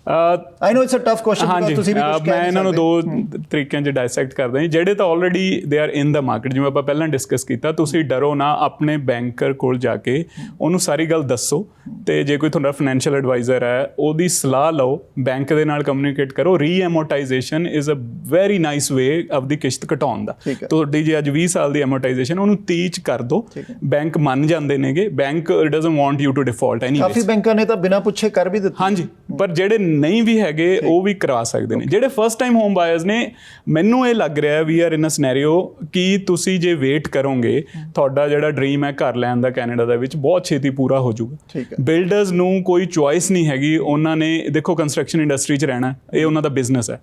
ਆਈ ਨੋ ਇਟਸ ਅ ਟਫ ਕੁਐਸਚਨ, ਹਾਂਜੀ ਤੁਸੀਂ ਵੀ ਕੁਝ ਮੈਂ ਇਹਨਾਂ ਨੂੰ ਦੋ ਤਰੀਕਿਆਂ 'ਚ ਡਾਇਸੈਕਟ ਕਰਦਾ ਜੀ। ਜਿਹੜੇ ਤਾਂ already they are in the market, ਜਿਵੇਂ ਆਪਾਂ ਪਹਿਲਾਂ ਡਿਸਕਸ ਕੀਤਾ, ਤੁਸੀਂ ਡਰੋ ਨਾ, ਆਪਣੇ ਬੈਂਕਰ ਕੋਲ ਜਾ ਕੇ ਉਹਨੂੰ ਸਾਰੀ ਗੱਲ ਦੱਸੋ, ਤੇ ਜੇ ਕੋਈ ਤੁਹਾਡਾ ਫਾਈਨੈਂਸ਼ੀਅਲ ਐਡਵਾਈਜ਼ਰ ਹੈ ਉਹਦੀ ਸਲਾਹ ਲਓ, ਬੈਂਕ ਦੇ ਨਾਲ ਕਮਿਊਨੀਕੇਟ ਕਰੋ। ਰੀਐਮੋਰਟਾਈਜੇਸ਼ਨ ਇਜ਼ ਅ ਵੈਰੀ ਨਾਈਸ ਵੇ ਆਪਦੀ ਕਿਸ਼ਤ ਘਟਾਉਣ ਦਾ। ਤੁਹਾਡੀ ਜੇ ਅੱਜ 20 ਸਾਲ ਦੀ ਐਮੋਰਟਾਈਜੇਸ਼ਨ, ਉਹਨੂੰ 30 'ਚ ਕਰ ਦਿਓ, ਬੈਂਕ ਮੰਨ ਜਾਂਦੇ ਨੇਗੇ। Bank doesn't want you to default anyways. ਕਾਫੀ ਬੈਂਕਾਂ ਨੇ ਤਾਂ ਬਿਨਾਂ ਪੁੱਛੇ ਕਰ ਵੀ ਦਿੱਤਾ। ਹਾਂਜੀ, ਪਰ ਜਿਹੜੇ ਨਹੀਂ ਵੀ ਹੈਗੇ ਉਹ ਵੀ ਕਰਾ ਸਕਦੇ ਨੇ। ਜਿਹੜੇ ਫਸਟ ਟਾਈਮ ਹੋਮ ਬਾਇਰਸ ਨੇ, ਮੈਨੂੰ ਇਹ ਲੱਗ ਰਿਹਾ ਵੀ ਆਰ ਇਨ ਅ ਸਿਨੈਰੀਓ ਕਿ ਤੁਸੀਂ ਜੇ ਵੇਟ ਕਰੋਗੇ, ਤੁਹਾਡਾ ਜਿਹੜਾ ਡ੍ਰੀਮ ਹੈ ਘਰ ਲੈਣ ਦਾ ਕੈਨੇਡਾ ਦੇ ਵਿੱਚ, ਬਹੁਤ ਛੇਤੀ ਪੂਰਾ ਹੋ ਜਾਊਗਾ। ਬਿਲਡਰਸ ਨੂੰ ਕੋਈ ਚੁਆਇਸ ਨਹੀਂ ਹੈਗੀ, ਉਹਨਾਂ ਨੇ ਦੇਖੋ ਕੰਸਟਰਕਸ਼ਨ ਇੰਡਸਟਰੀ 'ਚ ਰਹਿਣਾ, ਇਹ ਉਹਨਾਂ ਦਾ ਬਿਜ਼ਨਸ ਹੈ।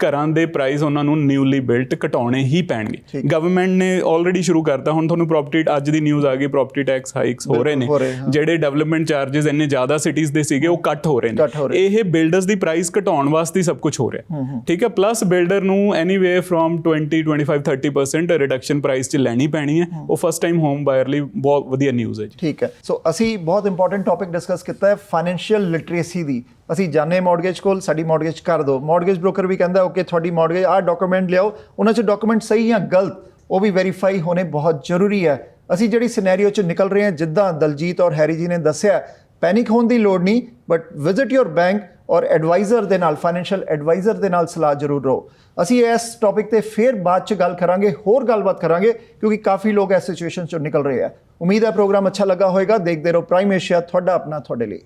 ਘਰਾਂ ਦੇ ਪ੍ਰਾਈਸ ਉਹਨਾਂ ਨੂੰ ਨਿਊਲੀ ਬਿਲਟ ਘਟਾਉਣੇ ਹੀ ਪੈਣਗੇ। ਗਵਰਨਮੈਂਟ ਨੇ ਆਲਰੇਡੀ ਸ਼ੁਰੂ ਕਰਤਾ। ਹੁਣ ਤੁਹਾਨੂੰ ਪ੍ਰੋਪਰਟੀ, ਅੱਜ ਦੀ ਨਿਊਜ਼ ਆ ਗਈ, ਪ੍ਰੋਪਰਟੀ ਟੈਕਸ ਹਾਈਕਸ ਹੋ ਰਹੇ ਨੇ। ਜਿਹੜੇ ਡਿਵੈਲਪਮੈਂਟ ਚਾਰजेस ਇੰਨੇ ਜ਼ਿਆਦਾ ਸਿਟੀਜ਼ ਦੇ ਸੀਗੇ, ਉਹ ਕੱਟ ਹੋ ਰਹੇ ਨੇ। ਇਹ ਬਿਲਡਰਸ ਦੀ ਪ੍ਰਾਈਸ ਘਟਾਉਣ ਵਾਸਤੇ ਸਭ ਕੁਝ ਹੋ ਰਿਹਾ, ਠੀਕ ਹੈ। ਪਲੱਸ ਬਿਲਡਰ ਨੂੰ ਐਨੀਵੇ ਫਰੋਮ 20, 25, 30% ਰਿਡਕਸ਼ਨ ਪ੍ਰਾਈਸ 'ਚ ਲੈਣੀ ਪੈਣੀ ਹੈ। ਉਹ ਫਸਟ ਟਾਈਮ ਹੋਮ ਬਾਇਰ ਲਈ ਬਹੁਤ ਵਧੀਆ ਨਿਊਜ਼ ਹੈ ਜੀ। ਠੀਕ ਹੈ, ਸੋ ਅਸੀਂ ਬਹੁਤ ਇੰਪੋਰਟੈਂਟ ਟੌਪਿਕ ਡਿਸਕਸ ਕੀਤਾ ਹੈ, ਫਾਈਨੈਂਸ਼ੀਅਲ ਲਿਟਰੇਸੀ ਦੀ। ਅਸੀਂ ਜਾਣੇ ਮੌਰਗੇਜ ਕੋਲ, ਸਾਡੀ ਮੌਰਗੇਜ ਕਰ ਦਿਓ। ਮੌਰਗੇਜ ਬ੍ਰੋਕਰ ਵੀ ਕਹਿੰਦਾ ਓਕੇ ਤੁਹਾਡੀ ਮੌਰਗੇਜ, ਆਹ ਡਾਕੂਮੈਂਟ ਲਿਆਓ, ਉਹਨਾਂ 'ਚ ਡਾਕੂਮੈਂਟ ਸਹੀ ਜਾਂ ਗਲਤ ਉਹ ਵੀ ਵੈਰੀਫਾਈ ਹੋਣੇ ਬਹੁਤ ਜ਼ਰੂਰੀ ਹੈ। ਅਸੀਂ ਜਿਹੜੀ ਸਿਨੈਰੀਓ 'ਚ ਨਿਕਲ ਰਹੇ ਹਾਂ, ਜਿੱਦਾਂ ਦਲਜੀਤ ਔਰ ਹੈਰੀ ਜੀ ਨੇ ਦੱਸਿਆ, ਪੈਨਿਕ ਹੋਣ ਦੀ ਲੋੜ ਨਹੀਂ, ਬਟ ਵਿਜ਼ਿਟ ਯੋਰ ਬੈਂਕ ਔਰ ਐਡਵਾਈਜ਼ਰ ਦੇ ਨਾਲ, ਫਾਈਨੈਂਸ਼ੀਅਲ ਐਡਵਾਈਜ਼ਰ ਦੇ ਨਾਲ ਸਲਾਹ ਜ਼ਰੂਰ ਰਹੋ। ਅਸੀਂ ਇਸ ਟੌਪਿਕ ਤੇ ਫਿਰ ਬਾਅਦ 'ਚ ਗੱਲ ਕਰਾਂਗੇ, ਹੋਰ ਗੱਲਬਾਤ ਕਰਾਂਗੇ, ਕਿਉਂਕਿ ਕਾਫੀ ਲੋਕ ਇਸ ਸਿਚੁਏਸ਼ਨ 'ਚੋਂ ਨਿਕਲ ਰਹੇ ਆ। ਉਮੀਦ ਹੈ ਪ੍ਰੋਗਰਾਮ ਅੱਛਾ ਲੱਗਾ ਹੋਵੇਗਾ। ਦੇਖਦੇ ਰਹੋ ਪ੍ਰਾਈਮ ਏਸ਼ੀਆ, ਤੁਹਾਡਾ ਆਪਣਾ, ਤੁਹਾਡੇ ਲਈ।